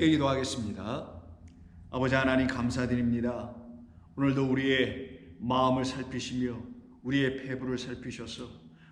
함께 기도하겠습니다. 아버지 하나님 감사드립니다. 오늘도 우리의 마음을 살피시며 우리의 폐부를 살피셔서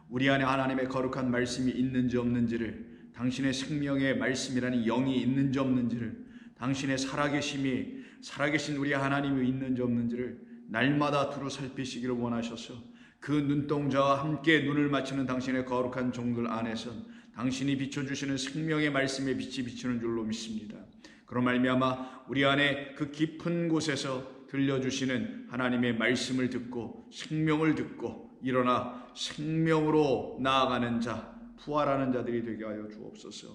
우리 안에 하나님의 거룩한 말씀이 있는지 없는지를, 당신의 생명의 말씀이라는 영이 있는지 없는지를, 당신의 살아계신 우리 하나님이 있는지 없는지를 날마다 두루 살피시기를 원하셔서 그 눈동자와 함께 눈을 맞추는 당신의 거룩한 종들 안에선 당신이 비춰주시는 생명의 말씀의 빛이 비추는 줄로 믿습니다. 그로 말미암아 우리 안에 그 깊은 곳에서 들려주시는 하나님의 말씀을 듣고 생명을 듣고 일어나 생명으로 나아가는 자, 부활하는 자들이 되게 하여 주옵소서.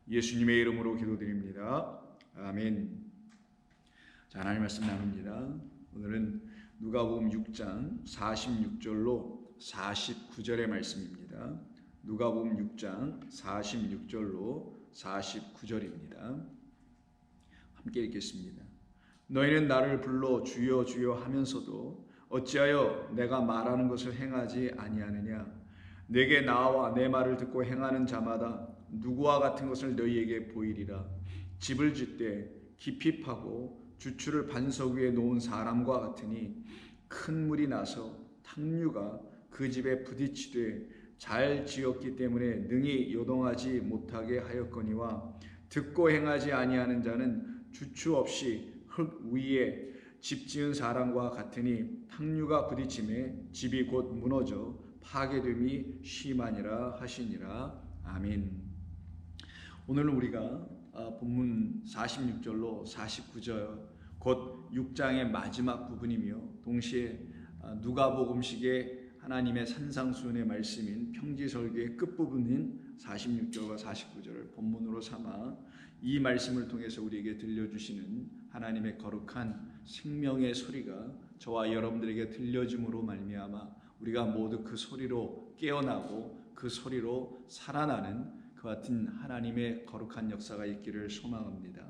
예수님의 이름으로 기도드립니다. 아멘. 자, 하나님 말씀 나눕니다. 오늘은 누가복음 6장 46절로 49절의 말씀입니다. 누가복음 6장 46절로 49절입니다. 함께 읽겠습니다. 너희는 나를 불러 주여 주여 하면서도 어찌하여 내가 말하는 것을 행하지 아니하느냐? 내게 나와 내 말을 듣고 행하는 자마다 누구와 같은 것을 너희에게 보이리라. 집을 짓되 깊이 파고 주추를 반석 위에 놓은 사람과 같으니 큰 물이 나서 탕류가 그 집에 부딪히되 잘 지었기 때문에 능히 요동하지 못하게 하였거니와, 듣고 행하지 아니하는 자는 주추 없이 흙 위에 집 지은 사람과 같으니 탕류가 부딪힘에 집이 곧 무너져 파괴됨이 심하니라 하시니라. 아멘. 오늘은 우리가 본문 46절로 49절 곧 6장의 마지막 부분이며 동시에 누가복음식의 하나님의 산상수훈의 말씀인 평지설교의 끝부분인 46절과 49절을 본문으로 삼아 이 말씀을 통해서 우리에게 들려주시는 하나님의 거룩한 생명의 소리가 저와 여러분들에게 들려줌으로 말미암아 우리가 모두 그 소리로 깨어나고 그 소리로 살아나는 그 같은 하나님의 거룩한 역사가 있기를 소망합니다.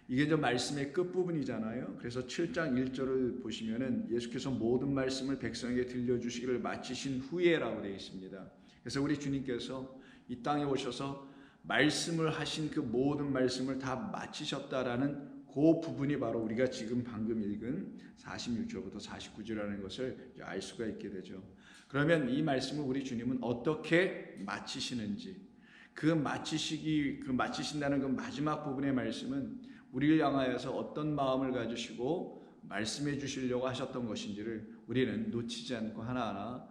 이게 저 말씀의 끝부분이잖아요. 그래서 7장 1절을 보시면은 예수께서 모든 말씀을 백성에게 들려주시기를 마치신 후에라고 되어 있습니다. 그래서 우리 주님께서 이 땅에 오셔서 말씀을 하신 그 모든 말씀을 다 마치셨다라는 그 부분이 바로 우리가 지금 방금 읽은 46절부터 49절이라는 것을 알 수가 있게 되죠. 그러면 이 말씀을 우리 주님은 어떻게 마치시는지, 그 마치신다는 그 마지막 부분의 말씀은 우리를 향하여서 어떤 마음을 가지시고 말씀해 주시려고 하셨던 것인지를 우리는 놓치지 않고 하나하나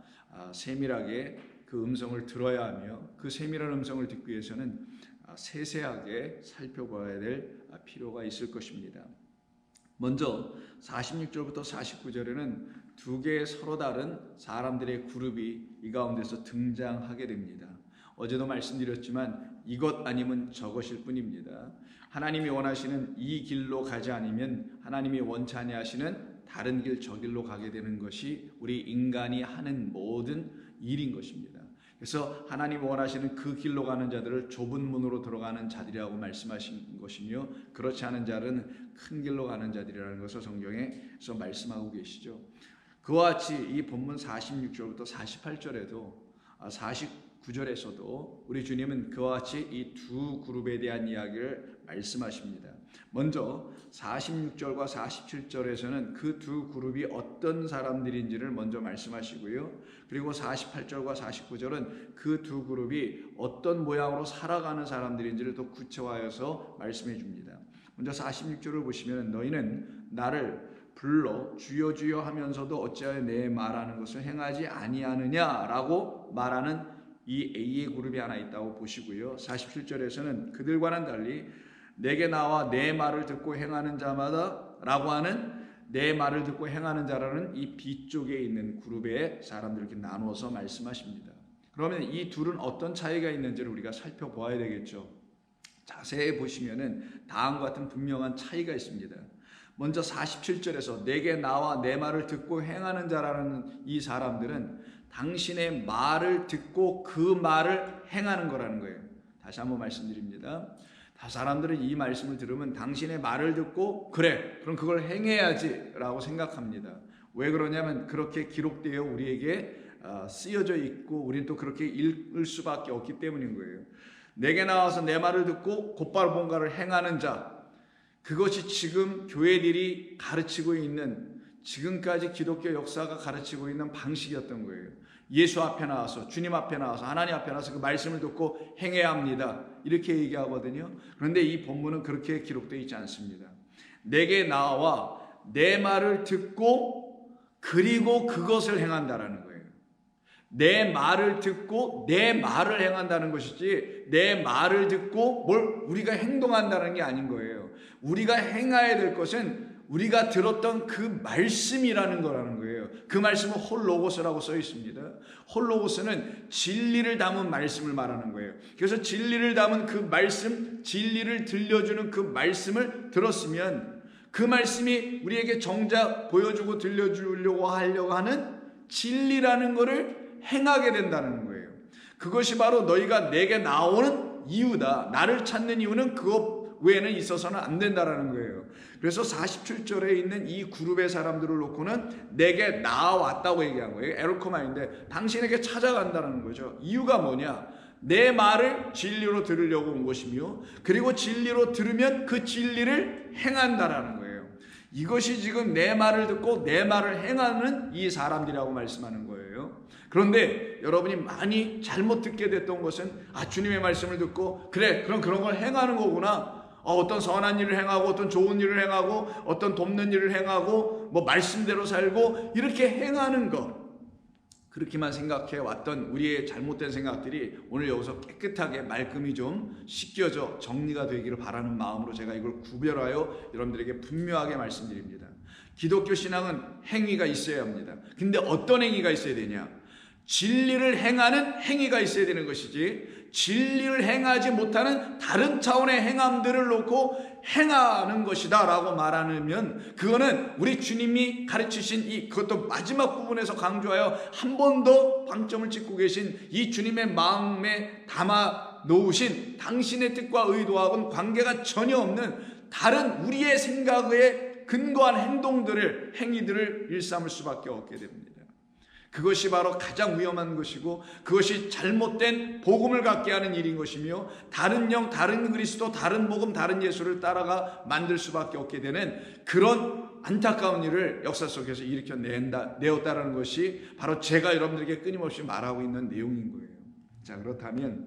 세밀하게 그 음성을 들어야 하며, 그 세밀한 음성을 듣기 위해서는 세세하게 살펴봐야 될 필요가 있을 것입니다. 먼저 46절부터 49절에는 두 개의 서로 다른 사람들의 그룹이 이 가운데서 등장하게 됩니다. 어제도 말씀드렸지만 이것 아니면 저것일 뿐입니다. 하나님이 원하시는 이 길로 가지 않으면 하나님이 원치 아니하시는 다른 길, 저 길로 가게 되는 것이 우리 인간이 하는 모든 일인 것입니다. 그래서 하나님이 원하시는 그 길로 가는 자들을 좁은 문으로 들어가는 자들이라고 말씀하신 것이며, 그렇지 않은 자들은 큰 길로 가는 자들이라는 것을 성경에서 말씀하고 계시죠. 그와 같이 이 본문 46절부터 48절에도 49절에서도 우리 주님은 그와 같이 이 두 그룹에 대한 이야기를 말씀하십니다. 먼저 46절과 47절에서는 그 두 그룹이 어떤 사람들인지를 먼저 말씀하시고요. 그리고 48절과 49절은 그 두 그룹이 어떤 모양으로 살아가는 사람들인지를 더 구체화해서 말씀해 줍니다. 먼저 46절을 보시면 너희는 나를 불러 주여 주여 하면서도 어찌하여 내 말하는 것을 행하지 아니하느냐라고 말하는 이 A의 그룹이 하나 있다고 보시고요. 47절에서는 그들과는 달리 내게 나와 내 말을 듣고 행하는 자마다 라고 하는 내 말을 듣고 행하는 자라는 이 B쪽에 있는 그룹의 사람들을 이렇게 나누어서 말씀하십니다. 그러면 이 둘은 어떤 차이가 있는지를 우리가 살펴보아야 되겠죠. 자세히 보시면은 다음과 같은 분명한 차이가 있습니다. 먼저 47절에서 내게 나와 내 말을 듣고 행하는 자라는 이 사람들은 당신의 말을 듣고 그 말을 행하는 거라는 거예요. 다시 한번 말씀드립니다. 사람들은 이 말씀을 들으면 당신의 말을 듣고 그래, 그럼 그걸 행해야지 라고 생각합니다. 왜 그러냐면 그렇게 기록되어 우리에게 쓰여져 있고 우리는 또 그렇게 읽을 수밖에 없기 때문인 거예요. 내게 나와서 내 말을 듣고 곧바로 뭔가를 행하는 자, 그것이 지금 교회들이 가르치고 있는, 지금까지 기독교 역사가 가르치고 있는 방식이었던 거예요. 예수 앞에 나와서, 주님 앞에 나와서, 하나님 앞에 나와서 그 말씀을 듣고 행해야 합니다, 이렇게 얘기하거든요. 그런데 이 본문은 그렇게 기록되어 있지 않습니다. 내게 나와 내 말을 듣고 그리고 그것을 행한다라는 거예요. 내 말을 듣고 내 말을 행한다는 것이지, 내 말을 듣고 뭘 우리가 행동한다는 게 아닌 거예요. 우리가 행해야 될 것은 우리가 들었던 그 말씀이라는 거라는 거예요. 그 말씀은 홀로고스라고 써 있습니다. 홀로고스는 진리를 담은 말씀을 말하는 거예요. 그래서 진리를 담은 그 말씀, 진리를 들려주는 그 말씀을 들었으면 그 말씀이 우리에게 정작 보여주고 들려주려고 하려고 하는 진리라는 것을 행하게 된다는 거예요. 그것이 바로 너희가 내게 나오는 이유다. 나를 찾는 이유는 그것 외에는 있어서는 안 된다라는 거예요. 그래서 47절에 있는 이 그룹의 사람들을 놓고는 내게 나왔다고 얘기한 거예요. 에르코마인데 당신에게 찾아간다는 거죠. 이유가 뭐냐? 내 말을 진리로 들으려고 온 것이며, 그리고 진리로 들으면 그 진리를 행한다라는 거예요. 이것이 지금 내 말을 듣고 내 말을 행하는 이 사람들이라고 말씀하는 거예요. 그런데 여러분이 많이 잘못 듣게 됐던 것은, 주님의 말씀을 듣고 그래, 그럼 그런 걸 행하는 거구나. 어떤 선한 일을 행하고, 어떤 좋은 일을 행하고, 어떤 돕는 일을 행하고, 뭐 말씀대로 살고, 이렇게 행하는 것, 그렇게만 생각해 왔던 우리의 잘못된 생각들이 오늘 여기서 깨끗하게 말끔히 좀 씻겨져 정리가 되기를 바라는 마음으로 제가 이걸 구별하여 여러분들에게 분명하게 말씀드립니다. 기독교 신앙은 행위가 있어야 합니다. 근데 어떤 행위가 있어야 되냐? 진리를 행하는 행위가 있어야 되는 것이지, 진리를 행하지 못하는 다른 차원의 행함들을 놓고 행하는 것이다 라고 말하면, 그거는 우리 주님이 가르치신 그것도 마지막 부분에서 강조하여 한 번 더 방점을 찍고 계신 이 주님의 마음에 담아 놓으신 당신의 뜻과 의도하고는 관계가 전혀 없는 다른 우리의 생각에 근거한 행동들을, 행위들을 일삼을 수밖에 없게 됩니다. 그것이 바로 가장 위험한 것이고, 그것이 잘못된 복음을 갖게 하는 일인 것이며, 다른 영, 다른 그리스도, 다른 복음, 다른 예수를 따라가 만들 수밖에 없게 되는 그런 안타까운 일을 역사 속에서 내었다라는 것이 바로 제가 여러분들에게 끊임없이 말하고 있는 내용인 거예요. 자, 그렇다면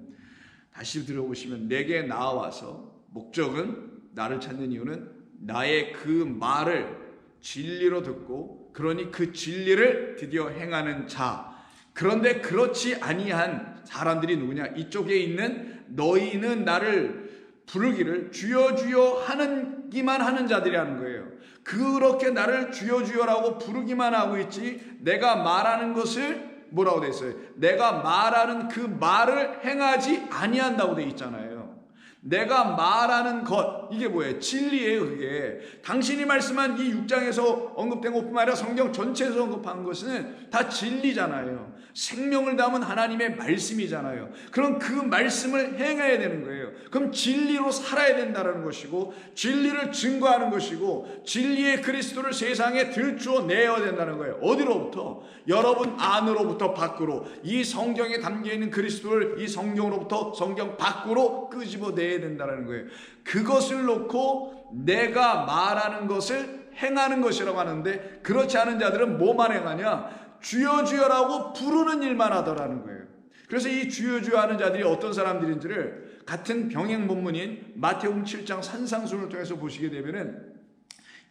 다시 들어보시면, 내게 나와서, 목적은, 나를 찾는 이유는 나의 그 말을 진리로 듣고, 그러니 그 진리를 드디어 행하는 자. 그런데 그렇지 아니한 사람들이 누구냐? 이쪽에 있는 너희는 나를 부르기를 주여 주여 하기만 하는 자들이라는 거예요. 그렇게 나를 주여 주여라고 부르기만 하고 있지, 내가 말하는 것을 뭐라고 돼 있어요? 내가 말하는 그 말을 행하지 아니한다고 돼 있잖아요. 내가 말하는 것, 이게 뭐예요? 진리예요. 그게 당신이 말씀한 이 6장에서 언급된 것뿐만 아니라 성경 전체에서 언급한 것은 다 진리잖아요. 생명을 담은 하나님의 말씀이잖아요. 그럼 그 말씀을 행해야 되는 거예요. 그럼 진리로 살아야 된다는 것이고, 진리를 증거하는 것이고, 진리의 그리스도를 세상에 들추어 내어야 된다는 거예요. 어디로부터? 여러분 안으로부터 밖으로, 이 성경에 담겨있는 그리스도를 이 성경으로부터 성경 밖으로 끄집어내야 된다는 거예요. 그것을 놓고 내가 말하는 것을 행하는 것이라고 하는데, 그렇지 않은 자들은 뭐만 행하냐? 주여 주여라고 부르는 일만 하더라는 거예요. 그래서 이 주여 주여 하는 자들이 어떤 사람들인지를 같은 병행 본문인 마태복음 7장 산상순을 통해서 보시게 되면은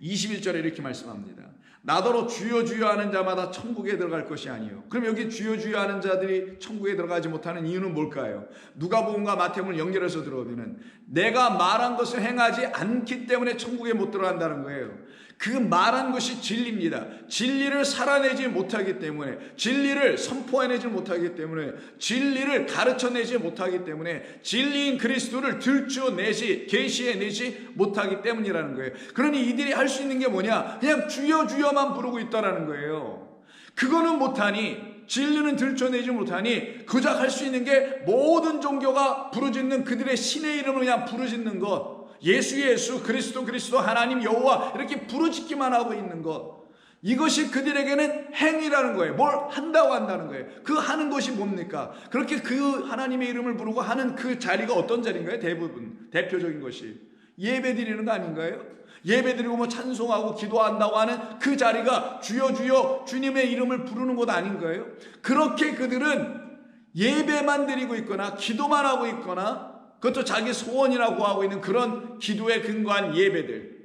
21절에 이렇게 말씀합니다. 나더러 주여 주여 하는 자마다 천국에 들어갈 것이 아니요. 그럼 여기 주여 주여 하는 자들이 천국에 들어가지 못하는 이유는 뭘까요? 누가복음과 마태복음을 연결해서 들어보면 내가 말한 것을 행하지 않기 때문에 천국에 못 들어간다는 거예요. 그 말한 것이 진리입니다. 진리를 살아내지 못하기 때문에, 진리를 선포해내지 못하기 때문에, 진리를 가르쳐내지 못하기 때문에, 진리인 그리스도를 들추어내지, 계시해내지 못하기 때문이라는 거예요. 그러니 이들이 할 수 있는 게 뭐냐? 그냥 주여 주여만 부르고 있다라는 거예요. 그거는 못하니, 진리는 들춰내지 못하니 고작 할 수 있는 게 모든 종교가 부르짖는 그들의 신의 이름을 그냥 부르짖는 것, 예수 그리스도 하나님 여호와 이렇게 부르짖기만 하고 있는 것, 이것이 그들에게는 행위라는 거예요. 뭘 한다고 한다는 거예요. 그 하는 것이 뭡니까? 그렇게 그 하나님의 이름을 부르고 하는 그 자리가 어떤 자리인가요? 대표적인 것이 예배 드리는 거 아닌가요? 예배드리고 뭐 찬송하고 기도한다고 하는 그 자리가 주여 주여 주님의 이름을 부르는 곳 아닌 거예요? 그렇게 그들은 예배만 드리고 있거나 기도만 하고 있거나 그것도 자기 소원이라고 하고 있는 그런 기도에 근거한 예배들,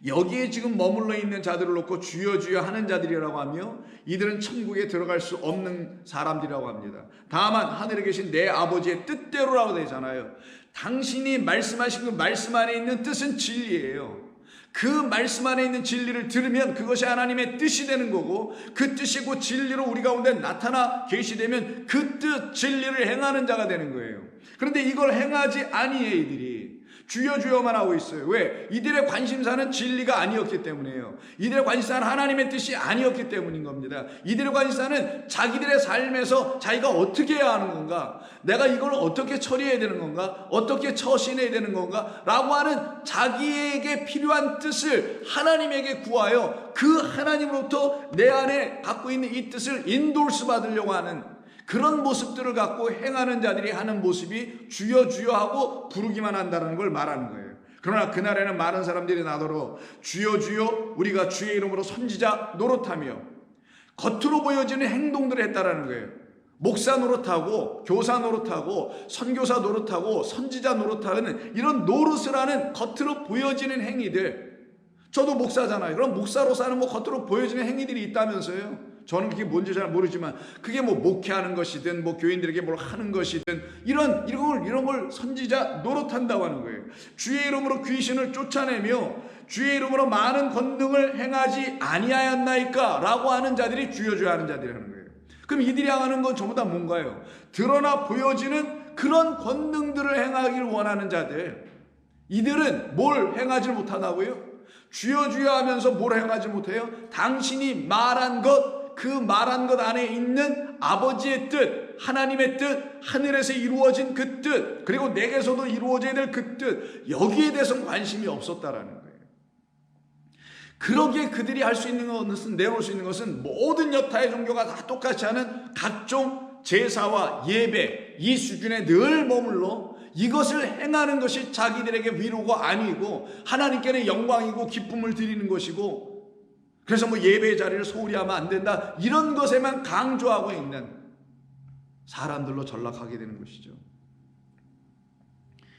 여기에 지금 머물러 있는 자들을 놓고 주여 주여 하는 자들이라고 하며 이들은 천국에 들어갈 수 없는 사람들이라고 합니다. 다만 하늘에 계신 내 아버지의 뜻대로라고 되잖아요. 당신이 말씀하신 그 말씀 안에 있는 뜻은 진리예요. 그 말씀 안에 있는 진리를 들으면 그것이 하나님의 뜻이 되는 거고, 그 뜻이 곧 진리로 우리 가운데 나타나 계시되면 그 뜻 진리를 행하는 자가 되는 거예요. 그런데 이걸 행하지 아니해 이들이. 주여 주여만 하고 있어요. 왜? 이들의 관심사는 진리가 아니었기 때문이에요. 이들의 관심사는 하나님의 뜻이 아니었기 때문인 겁니다. 이들의 관심사는 자기들의 삶에서 자기가 어떻게 해야 하는 건가, 내가 이걸 어떻게 처리해야 되는 건가, 어떻게 처신해야 되는 건가 라고 하는 자기에게 필요한 뜻을 하나님에게 구하여 그 하나님으로부터 내 안에 갖고 있는 이 뜻을 인도스 받으려고 하는 그런 모습들을 갖고 행하는 자들이 하는 모습이 주여 주여 하고 부르기만 한다는 걸 말하는 거예요. 그러나 그날에는 많은 사람들이 나더러 주여 주여 우리가 주의 이름으로 선지자 노릇하며 겉으로 보여지는 행동들을 했다라는 거예요. 목사 노릇하고 교사 노릇하고 선교사 노릇하고 선지자 노릇하는 이런 노릇을 하는 겉으로 보여지는 행위들. 저도 목사잖아요. 그럼 목사로서 하는 뭐 겉으로 보여지는 행위들이 있다면서요. 저는 그게 뭔지 잘 모르지만 그게 뭐 목회하는 것이든 뭐 교인들에게 뭘 하는 것이든 이런 걸 선지자 노릇한다고 하는 거예요. 주의 이름으로 귀신을 쫓아내며 주의 이름으로 많은 권능을 행하지 아니하였나이까 라고 하는 자들이 주여 주여 하는 자들이라는 거예요. 그럼 이들이 하는 건 전부 다 뭔가요? 드러나 보여지는 그런 권능들을 행하길 원하는 자들. 이들은 뭘 행하지 못하다고요? 주여 주여 하면서 뭘 행하지 못해요? 당신이 말한 것, 그 말한 것 안에 있는 아버지의 뜻, 하나님의 뜻, 하늘에서 이루어진 그 뜻, 그리고 내게서도 이루어져야 될 그 뜻, 여기에 대해서는 관심이 없었다라는 거예요. 그러기에 그들이 할 수 있는 것은, 내놓을 수 있는 것은 모든 여타의 종교가 다 똑같이 하는 각종 제사와 예배, 이 수준에 늘 머물러 이것을 행하는 것이 자기들에게 위로가 아니고 하나님께는 영광이고 기쁨을 드리는 것이고, 그래서 뭐 예배의 자리를 소홀히 하면 안 된다, 이런 것에만 강조하고 있는 사람들로 전락하게 되는 것이죠.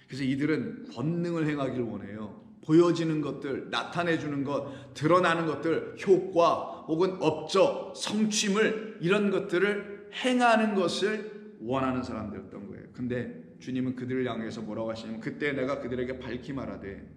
그래서 이들은 권능을 행하길 원해요. 보여지는 것들, 나타내주는 것, 드러나는 것들, 효과 혹은 업적, 성취물, 이런 것들을 행하는 것을 원하는 사람들이었던 거예요. 근데 주님은 그들을 향해서 뭐라고 하시냐면, 그때 내가 그들에게 밝히 말하되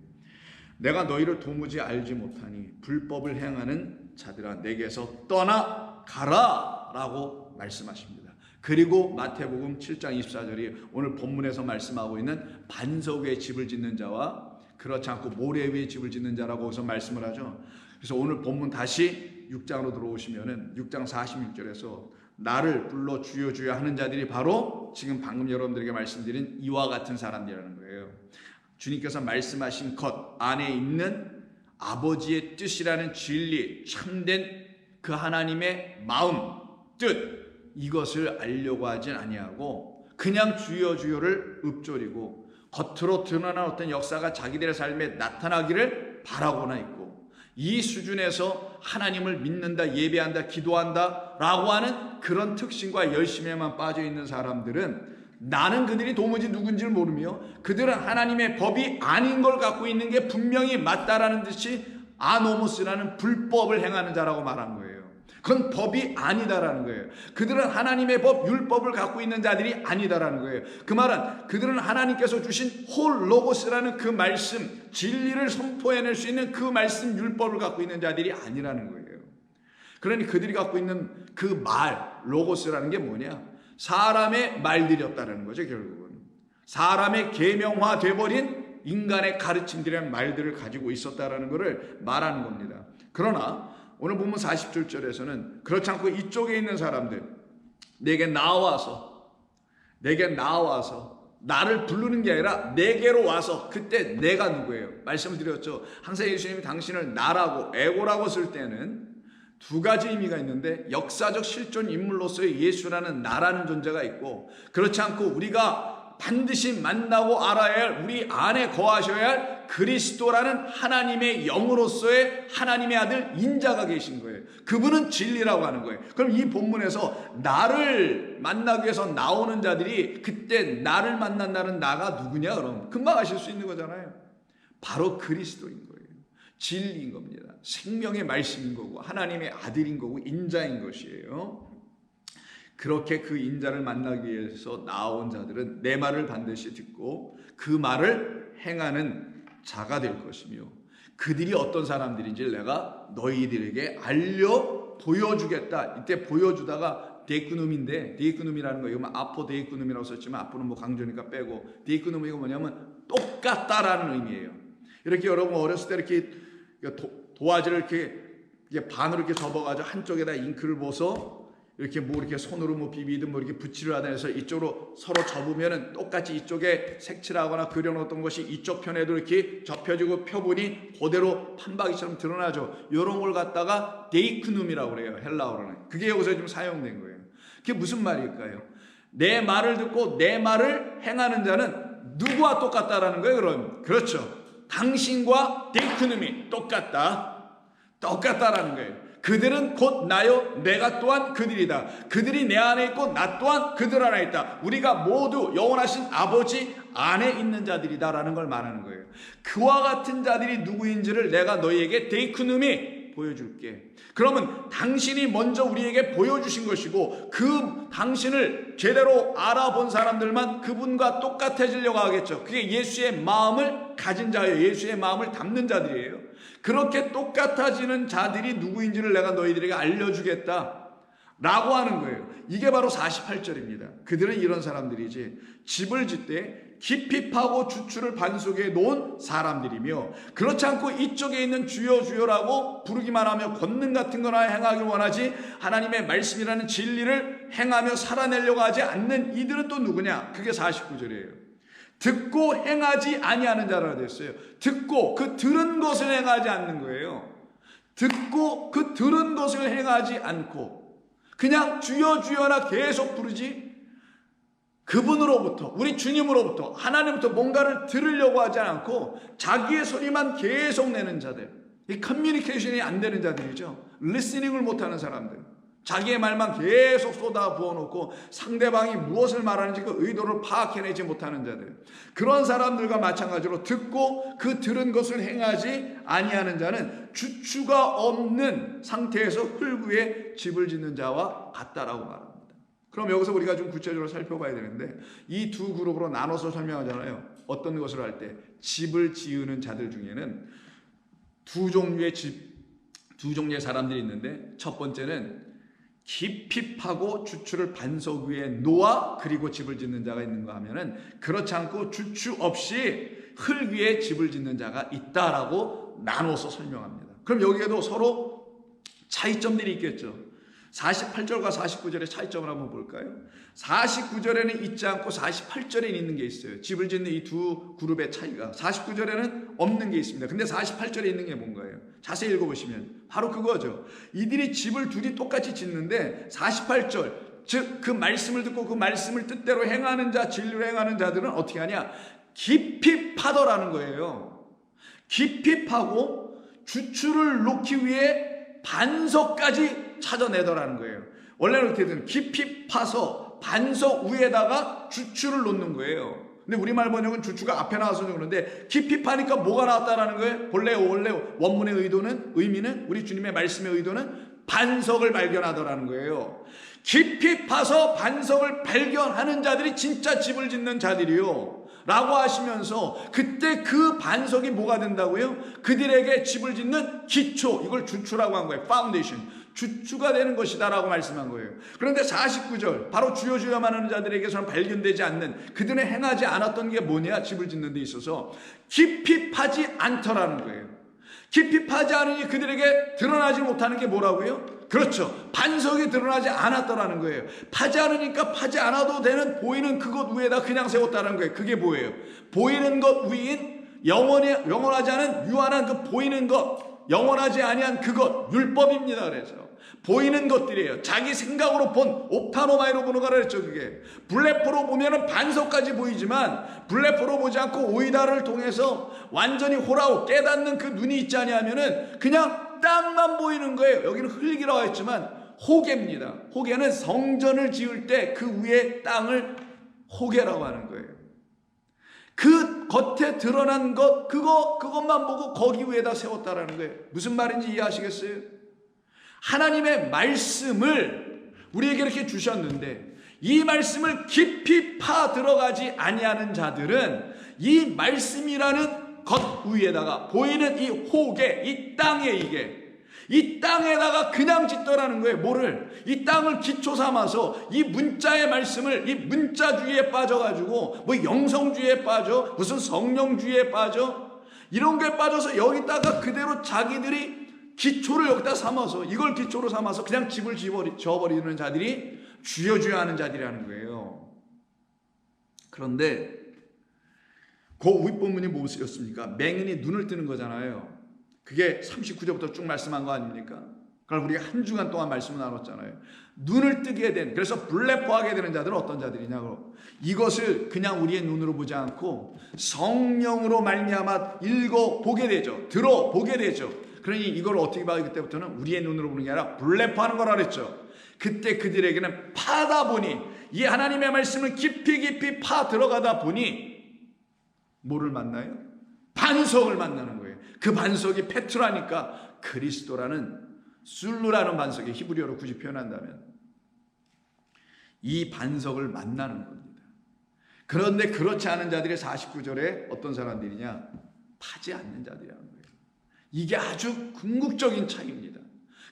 내가 너희를 도무지 알지 못하니 불법을 행하는 자들아 내게서 떠나가라 라고 말씀하십니다. 그리고 마태복음 7장 24절이 오늘 본문에서 말씀하고 있는 반석 위에 집을 짓는 자와 그렇지 않고 모래 위에 집을 짓는 자라고 거기서 말씀을 하죠. 그래서 오늘 본문 다시 6장으로 들어오시면은 6장 46절에서 나를 불러 주여 주여 하는 자들이 바로 지금 방금 여러분들에게 말씀드린 이와 같은 사람들이라는 거예요. 주님께서 말씀하신 것 안에 있는 아버지의 뜻이라는 진리, 참된 그 하나님의 마음, 뜻, 이것을 알려고 하진 아니하고 그냥 주여 주여를 읊조리고 겉으로 드러난 어떤 역사가 자기들의 삶에 나타나기를 바라고나 있고, 이 수준에서 하나님을 믿는다, 예배한다, 기도한다 라고 하는 그런 특징과 열심에만 빠져 있는 사람들은 나는 그들이 도무지 누군지를 모르며 그들은 하나님의 법이 아닌 걸 갖고 있는 게 분명히 맞다라는 듯이 아노모스라는 불법을 행하는 자라고 말한 거예요. 그건 법이 아니다라는 거예요. 그들은 하나님의 법, 율법을 갖고 있는 자들이 아니다라는 거예요. 그 말은 그들은 하나님께서 주신 홀 로고스라는 그 말씀, 진리를 선포해낼 수 있는 그 말씀, 율법을 갖고 있는 자들이 아니라는 거예요. 그러니 그들이 갖고 있는 그 말, 로고스라는 게 뭐냐? 사람의 말들이었다는 거죠. 결국은 사람의 계명화 돼버린 인간의 가르침들이라는 말들을 가지고 있었다라는 것을 말하는 겁니다. 그러나 오늘 보면 47절에서는 그렇지 않고 이쪽에 있는 사람들, 내게 나와서 나를 부르는 게 아니라 내게로 와서, 그때 내가 누구예요? 말씀을 드렸죠. 항상 예수님이 당신을 나라고 에고라고 쓸 때는 두 가지 의미가 있는데, 역사적 실존 인물로서의 예수라는 나라는 존재가 있고, 그렇지 않고 우리가 반드시 만나고 알아야 할, 우리 안에 거하셔야 할 그리스도라는 하나님의 영으로서의 하나님의 아들 인자가 계신 거예요. 그분은 진리라고 하는 거예요. 그럼 이 본문에서 나를 만나기 위해서 나오는 자들이 그때 나를 만난다는 나가 누구냐? 그럼 금방 아실 수 있는 거잖아요. 바로 그리스도인 거예요. 진리인 겁니다. 생명의 말씀인 거고 하나님의 아들인 거고 인자인 것이에요. 그렇게 그 인자를 만나기 위해서 나온 자들은 내 말을 반드시 듣고 그 말을 행하는 자가 될 것이며 그들이 어떤 사람들인지 내가 너희들에게 알려 보여주겠다. 이때 보여주다가 데이쿠눔인데, 데이쿠눔이라는 거 이거 아포 데이쿠눔이라고 썼지만 아포는 뭐 강조니까 빼고, 데이쿠눔이 뭐냐면 똑같다라는 의미예요. 이렇게 여러분 어렸을 때 이렇게 도화지를 이렇게 반으로 이렇게 접어가지고 한쪽에다 잉크를 벗어 이렇게 뭐 이렇게 손으로 뭐 비비든 뭐 이렇게 붙이려 하다 해서 이쪽으로 서로 접으면은 똑같이 이쪽에 색칠하거나 그려놓았던 것이 이쪽 편에도 이렇게 접혀지고 표본이 그대로 판박이처럼 드러나죠. 이런 걸 갖다가 데이크눔이라고 그래요. 헬라어로는. 그게 여기서 지금 사용된 거예요. 그게 무슨 말일까요? 내 말을 듣고 내 말을 행하는 자는 누구와 똑같다라는 거예요. 그럼 그렇죠. 당신과 데이크눔이 똑같다라는 거예요. 그들은 곧 나요 내가 또한 그들이다. 그들이 내 안에 있고 나 또한 그들 안에 있다. 우리가 모두 영원하신 아버지 안에 있는 자들이다라는 걸 말하는 거예요. 그와 같은 자들이 누구인지를 내가 너희에게 데이크눔이 보여줄게. 그러면 당신이 먼저 우리에게 보여주신 것이고 그 당신을 제대로 알아본 사람들만 그분과 똑같아지려고 하겠죠. 그게 예수의 마음을 가진 자예요. 예수의 마음을 담는 자들이에요. 그렇게 똑같아지는 자들이 누구인지를 내가 너희들에게 알려주겠다 라고 하는 거예요. 이게 바로 48절입니다. 그들은 이런 사람들이지 집을 짓되 깊이 파고 주추를 반석에 놓은 사람들이며 그렇지 않고 이쪽에 있는 주여 주여라고 부르기만 하며 권능 같은 거나 행하길 원하지 하나님의 말씀이라는 진리를 행하며 살아내려고 하지 않는 이들은 또 누구냐? 그게 49절이에요. 듣고 행하지 아니하는 자라 됐어요. 듣고 그 들은 것을 행하지 않는 거예요. 듣고 그 들은 것을 행하지 않고 그냥 주여 주여나 계속 부르지 그분으로부터 우리 주님으로부터 하나님부터 뭔가를 들으려고 하지 않고 자기의 소리만 계속 내는 자들, 이 커뮤니케이션이 안 되는 자들이죠. 리스닝을 못하는 사람들, 자기의 말만 계속 쏟아 부어놓고 상대방이 무엇을 말하는지 그 의도를 파악해내지 못하는 자들, 그런 사람들과 마찬가지로 듣고 그 들은 것을 행하지 아니하는 자는 주추가 없는 상태에서 흙 위에 집을 짓는 자와 같다라고 말합니다. 그럼 여기서 우리가 좀 구체적으로 살펴봐야 되는데 이 두 그룹으로 나눠서 설명하잖아요. 어떤 것을 할 때 집을 지으는 자들 중에는 두 종류의 사람들이 있는데 첫 번째는 깊이 파고 주추를 반석 위에 놓아 그리고 집을 짓는 자가 있는가 하면은 그렇지 않고 주추 없이 흙 위에 집을 짓는 자가 있다라고 나눠서 설명합니다. 그럼 여기에도 서로 차이점들이 있겠죠. 48절과 49절의 차이점을 한번 볼까요? 49절에는 있지 않고 48절에 있는 게 있어요. 집을 짓는 이 두 그룹의 차이가 49절에는 없는 게 있습니다. 근데 48절에 있는 게 뭔가요? 자세히 읽어보시면 바로 그거죠. 이들이 집을 둘이 똑같이 짓는데 48절 즉 그 말씀을 듣고 그 말씀을 뜻대로 행하는 자, 진리로 행하는 자들은 어떻게 하냐? 깊이 파더라는 거예요. 깊이 파고 주추를 놓기 위해 반석까지 찾아내더라는 거예요. 원래는 어떻게 되든 깊이 파서 반석 위에다가 주추를 놓는 거예요. 근데 우리말 번역은 주추가 앞에 나와서 그러는데 깊이 파니까 뭐가 나왔다라는 거예요? 원래 원문의 의미는 우리 주님의 말씀의 의도는 반석을 발견하더라는 거예요. 깊이 파서 반석을 발견하는 자들이 진짜 집을 짓는 자들이요 라고 하시면서 그때 그 반석이 뭐가 된다고요? 그들에게 집을 짓는 기초, 이걸 주추라고 한 거예요. 파운데이션, 주추가 되는 것이다 라고 말씀한 거예요. 그런데 49절 바로 주여 주여만 하는 자들에게서는 발견되지 않는, 그들은 행하지 않았던 게 뭐냐? 집을 짓는 데 있어서 깊이 파지 않더라는 거예요. 깊이 파지 않으니 그들에게 드러나지 못하는 게 뭐라고요? 그렇죠. 반석이 드러나지 않았더라는 거예요. 파지 않으니까 파지 않아도 되는 보이는 그것 위에다 그냥 세웠다는 거예요. 그게 뭐예요? 보이는 것 위인 영원하지 않은 유한한 그 보이는 것, 영원하지 아니한 그것, 율법입니다. 그래서 보이는 것들이에요. 자기 생각으로 본 옵타노마이로 보는 거라 그랬죠. 그게 블레포로 보면은 반석까지 보이지만 블레포로 보지 않고 오이다를 통해서 완전히 호라고 깨닫는 그 눈이 있지 아니하면은 그냥 땅만 보이는 거예요. 여기는 흙이라고 했지만 호계입니다. 호계는 성전을 지을 때 그 위에 땅을 호계라고 하는 거예요. 그 겉에 드러난 것 그것만 보고 거기 위에다 세웠다라는 거예요. 무슨 말인지 이해하시겠어요? 하나님의 말씀을 우리에게 이렇게 주셨는데 이 말씀을 깊이 파 들어가지 아니하는 자들은 이 말씀이라는 것 위에다가 보이는 이 호계, 이 땅에 이 땅에다가 그냥 짓더라는 거예요. 뭐를? 이 땅을 기초 삼아서 이 문자의 말씀을 이 문자주의에 빠져가지고 뭐 영성주의에 빠져 무슨 성령주의에 빠져 이런 게 빠져서 여기다가 그대로 자기들이 기초를 여기다 삼아서 이걸 기초로 삼아서 그냥 집을 지어버리는 자들이 주여 하는 자들이라는 거예요. 그런데 그 윗본문이 무엇이었습니까? 맹인이 눈을 뜨는 거잖아요. 그게 39절부터 쭉 말씀한 거 아닙니까? 그걸 우리가 한 주간 동안 말씀을 나눴잖아요. 눈을 뜨게 된, 그래서 블레포하게 되는 자들은 어떤 자들이냐고. 이것을 그냥 우리의 눈으로 보지 않고 성령으로 말미암아 읽어보게 되죠. 들어보게 되죠. 그러니 이걸 어떻게 봐요? 그때부터는 우리의 눈으로 보는 게 아니라 블레포하는 거라 그랬죠. 그때 그들에게는 파다 보니 이 하나님의 말씀을 깊이 파 들어가다 보니 뭐를 만나요? 반석을 만나는 거예요. 그 반석이 페트라니까 그리스도라는 술루라는 반석이 히브리어로 굳이 표현한다면 이 반석을 만나는 겁니다. 그런데 그렇지 않은 자들이 49절에 어떤 사람들이냐? 파지 않는 자들이라는 거예요. 이게 아주 궁극적인 차이입니다.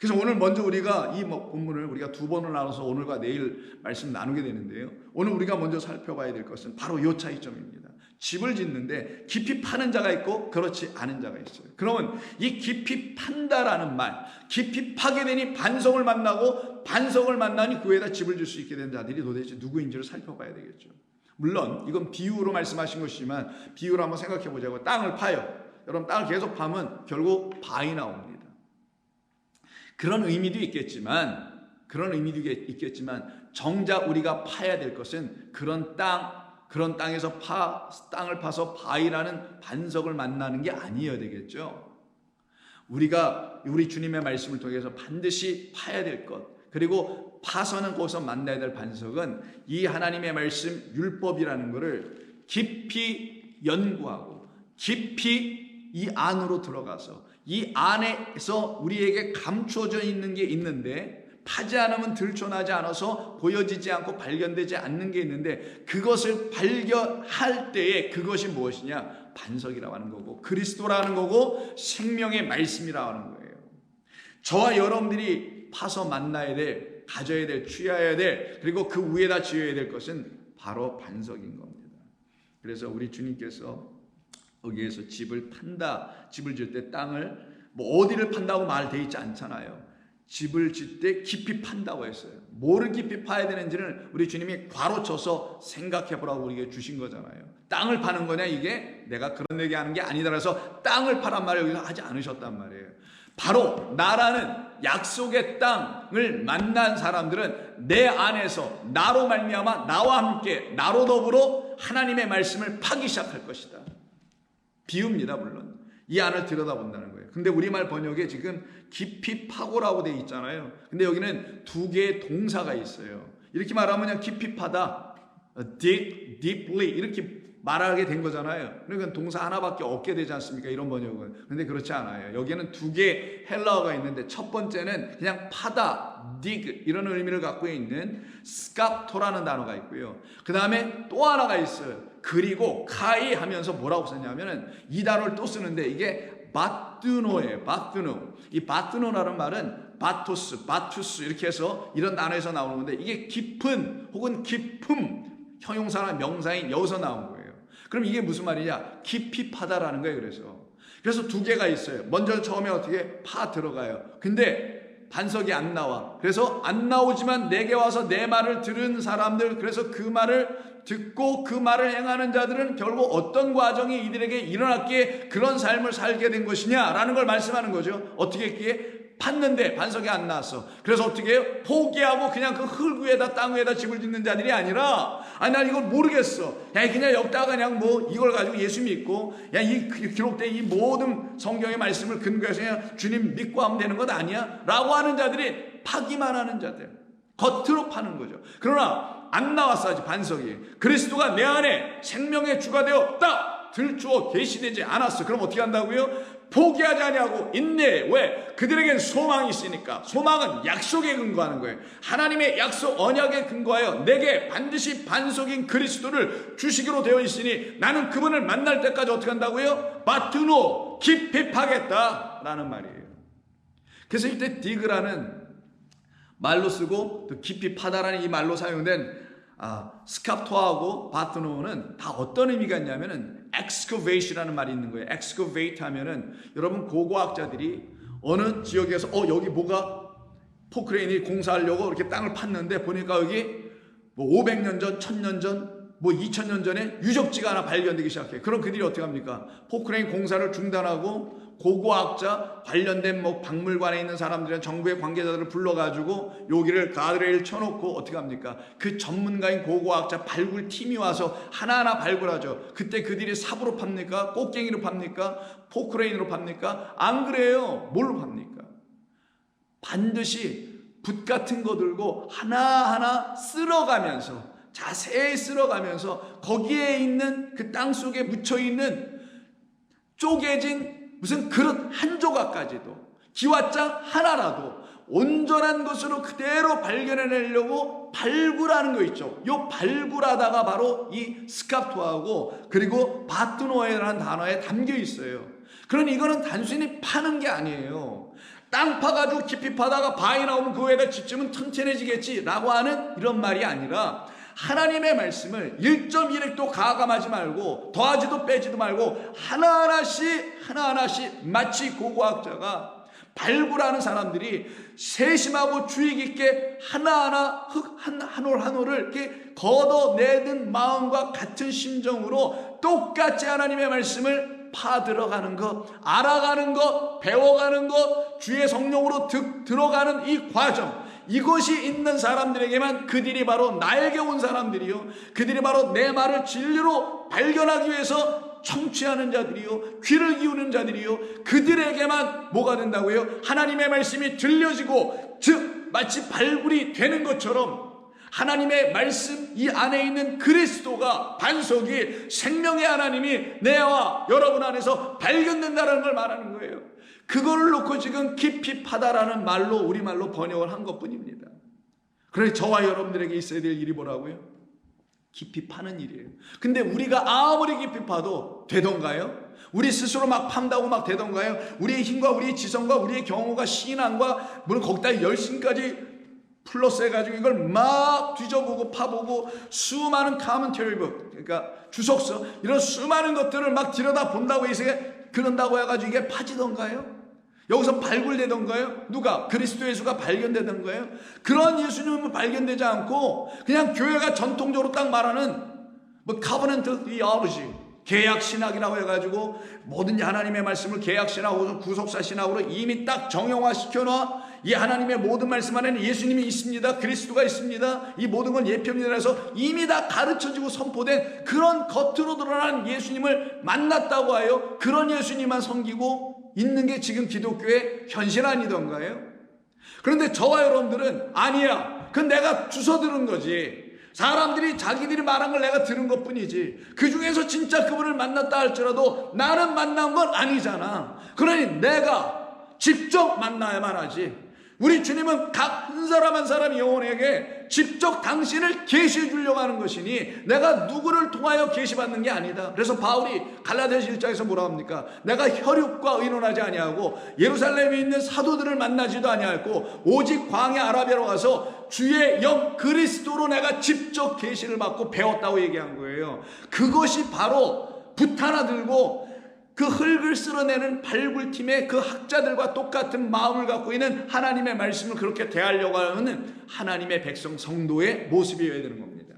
그래서 오늘 먼저 우리가 이 본문을 우리가 두 번을 나눠서 오늘과 내일 말씀 나누게 되는데요. 오늘 우리가 먼저 살펴봐야 될 것은 바로 이 차이점입니다. 집을 짓는데 깊이 파는 자가 있고 그렇지 않은 자가 있어요. 그러면 이 깊이 판다라는 말, 깊이 파게 되니 반석을 만나고 반석을 만나니 그 위에다 집을 질 수 있게 된 자들이 도대체 누구인지를 살펴봐야 되겠죠. 물론 이건 비유로 말씀하신 것이지만 비유로 한번 생각해 보자고. 땅을 파요. 여러분 땅을 계속 파면 결국 바위 나옵니다. 그런 의미도 있겠지만 정작 우리가 파야 될 것은 그런 땅에서 땅을 파서 바위라는 반석을 만나는 게 아니어야 되겠죠. 우리가 우리 주님의 말씀을 통해서 반드시 파야 될 것, 그리고 파서는 거기서 만나야 될 반석은 이 하나님의 말씀 율법이라는 것을 깊이 연구하고 깊이 이 안으로 들어가서 이 안에서 우리에게 감추어져 있는 게 있는데 파지 않으면 들춰나지 않아서 보여지지 않고 발견되지 않는 게 있는데 그것을 발견할 때에 그것이 무엇이냐? 반석이라고 하는 거고 그리스도라는 거고 생명의 말씀이라고 하는 거예요. 저와 여러분들이 파서 만나야 될, 가져야 될, 취해야 될, 그리고 그 위에다 지어야 될 것은 바로 반석인 겁니다. 그래서 우리 주님께서 여기에서 집을 판다, 집을 지을 때 땅을 뭐 어디를 판다고 말되어 있지 않잖아요. 집을 짓 때 깊이 판다고 했어요. 뭐를 깊이 파야 되는지는 우리 주님이 괄호쳐서 생각해 보라고 우리에게 주신 거잖아요. 땅을 파는 거냐 이게? 내가 그런 얘기하는 게 아니다 그래서 땅을 파란 말을 여기서 하지 않으셨단 말이에요. 바로 나라는 약속의 땅을 만난 사람들은 내 안에서 나로 말미암아 나와 함께 나로 더불어 하나님의 말씀을 파기 시작할 것이다. 비유입니다. 물론 이 안을 들여다본다는 거예요. 근데 우리말 번역에 지금 깊이 파고라고 되어 있잖아요. 근데 여기는 두 개의 동사가 있어요. 이렇게 말하면 그냥 깊이 파다, dig, deeply 이렇게 말하게 된 거잖아요. 그러니까 동사 하나밖에 없게 되지 않습니까? 이런 번역은. 근데 그렇지 않아요. 여기에는 두 개의 헬라어가 있는데 첫 번째는 그냥 파다, dig 이런 의미를 갖고 있는 스캅토라는 단어가 있고요. 그 다음에 또 하나가 있어요. 그리고 카이 하면서 뭐라고 썼냐면은 이 단어를 또 쓰는데 이게 바뚜노예요. 바뚜노. 이 바뚜노라는 말은 바투스 이렇게 해서 이런 단어에서 나오는 건데 이게 깊은 혹은 깊음 형용사나 명사인 여기서 나온 거예요. 그럼 이게 무슨 말이냐? 깊이 파다라는 거예요. 그래서 두 개가 있어요. 먼저 처음에 어떻게 파 들어가요. 근데 반석이 안 나와. 그래서 안 나오지만 내게 와서 내 말을 들은 사람들, 그래서 그 말을 듣고 그 말을 행하는 자들은 결국 어떤 과정이 이들에게 일어났기에 그런 삶을 살게 된 것이냐라는 걸 말씀하는 거죠. 어떻게 했기에? 팠는데 반석이 안 나왔어. 그래서 어떻게 해요? 포기하고 그냥 그 흙 위에다 땅 위에다 집을 짓는 자들이 아니라, 아니 난 이걸 모르겠어, 야 그냥 여기다가 그냥 뭐 이걸 가지고 예수 믿고, 야 이 기록된 이 모든 성경의 말씀을 근거해서 그냥 주님 믿고 하면 되는 것 아니야? 라고 하는 자들이 파기만 하는 자들, 겉으로 파는 거죠. 그러나 안 나왔어 아직 반석이. 그리스도가 내 안에 생명의 주가 되어 딱 들추어 계시되지 않았어. 그럼 어떻게 한다고요? 포기하지 아니하고 인내해. 왜? 그들에겐 소망이 있으니까. 소망은 약속에 근거하는 거예요. 하나님의 약속 언약에 근거하여 내게 반드시 반석인 그리스도를 주시기로 되어 있으니 나는 그분을 만날 때까지 어떻게 한다고요? 바투노, 깊이 파겠다 라는 말이에요. 그래서 이때 디그라는 말로 쓰고 또 깊이 파다라는 이 말로 사용된 스캅토하고 바트노는 다 어떤 의미가 있냐면은 excavate이라는 말이 있는 거예요. excavate 하면은 여러분 고고학자들이 어느 지역에서 여기 뭐가 포크레인이 공사하려고 이렇게 땅을 팠는데 보니까 여기 뭐 500년 전, 1000년 전, 뭐 2000년 전에 유적지가 하나 발견되기 시작해요. 그럼 그들이 어떻게 합니까? 포크레인 공사를 중단하고 고고학자 관련된 뭐 박물관에 있는 사람들이나 정부의 관계자들을 불러가지고 여기를 가드레일 쳐놓고 어떻게 합니까? 그 전문가인 고고학자 발굴팀이 와서 하나하나 발굴하죠. 그때 그들이 삽으로 팝니까? 꽃갱이로 팝니까? 포크레인으로 팝니까? 안 그래요. 뭘로 팝니까? 반드시 붓 같은 거 들고 하나하나 쓸어가면서, 자세히 쓸어가면서 거기에 있는 그 땅 속에 묻혀있는 쪼개진 무슨 그릇 한 조각까지도, 기와장 하나라도 온전한 것으로 그대로 발견해내려고 발굴하는 거 있죠. 요 발굴하다가 바로 이 스캅토하고 그리고 바트노에라는 단어에 담겨 있어요. 그러니 이거는 단순히 파는 게 아니에요. 땅 파가지고 깊이 파다가 바위 나오면 그 위에다 집지면 튼튼해지겠지 라고 하는 이런 말이 아니라, 하나님의 말씀을 1.1획도 가감하지 말고 더하지도 빼지도 말고 하나하나씩 마치 고고학자가 발굴하는 사람들이 세심하고 주의 깊게 하나하나 흙 한 올 한 올을 이렇게 걷어내는 마음과 같은 심정으로 똑같이 하나님의 말씀을 파들어가는 것, 알아가는 것, 배워가는 것, 주의 성령으로 들어가는 이 과정, 이것이 있는 사람들에게만, 그들이 바로 나에게 온 사람들이요, 그들이 바로 내 말을 진리로 발견하기 위해서 청취하는 자들이요, 귀를 기우는 자들이요, 그들에게만 뭐가 된다고요? 하나님의 말씀이 들려지고, 즉 마치 발굴이 되는 것처럼 하나님의 말씀 이 안에 있는 그리스도가, 반석이, 생명의 하나님이 내와 여러분 안에서 발견된다는 걸 말하는 거예요. 그걸 놓고 지금 깊이 파다라는 말로, 우리말로 번역을 한 것뿐입니다. 그러니 저와 여러분들에게 있어야 될 일이 뭐라고요? 깊이 파는 일이에요. 근데 우리가 아무리 깊이 파도 되던가요? 우리 스스로 막 판다고 막 되던가요? 우리의 힘과 우리의 지성과 우리의 경험과 신앙과 물론 거기다 열심까지 플러스 해가지고 이걸 막 뒤져보고 파보고 수많은 카멘터리북, 그러니까 주석서, 이런 수많은 것들을 막 들여다 본다고 해서 그런다고 해가지고 이게 파지던가요? 여기서 발굴되던가요? 누가? 그리스도 예수가 발견되던가요? 그런 예수님은 발견되지 않고 그냥 교회가 전통적으로 딱 말하는 뭐 covenant theology, 계약 신학이라고 해가지고 모든 하나님의 말씀을 계약 신학으로, 구속사 신학으로 이미 딱 정형화 시켜놔. 이 하나님의 모든 말씀 안에는 예수님이 있습니다, 그리스도가 있습니다, 이 모든 건 예표입니다 해서 이미 다 가르쳐지고 선포된 그런 겉으로 드러난 예수님을 만났다고 하여 그런 예수님만 섬기고 있는 게 지금 기독교의 현실 아니던가요? 그런데 저와 여러분들은 아니야, 그건 내가 주워 들은 거지, 사람들이 자기들이 말한 걸 내가 들은 것 뿐이지, 그 중에서 진짜 그분을 만났다 할지라도 나는 만난 건 아니잖아. 그러니 내가 직접 만나야만 하지. 우리 주님은 각 한 사람 한 사람 영혼에게 직접 당신을 계시해 주려고 하는 것이니 내가 누구를 통하여 계시받는 게 아니다. 그래서 바울이 갈라디아서 1장에서 뭐라 합니까? 내가 혈육과 의논하지 아니하고 예루살렘에 있는 사도들을 만나지도 아니하고 오직 광야 아라비아로 가서 주의 영 그리스도로 내가 직접 계시를 받고 배웠다고 얘기한 거예요. 그것이 바로 붓 하나 들고 그 흙을 쓸어내는 발굴팀의 그 학자들과 똑같은 마음을 갖고 있는 하나님의 말씀을 그렇게 대하려고 하는 하나님의 백성 성도의 모습이어야 되는 겁니다.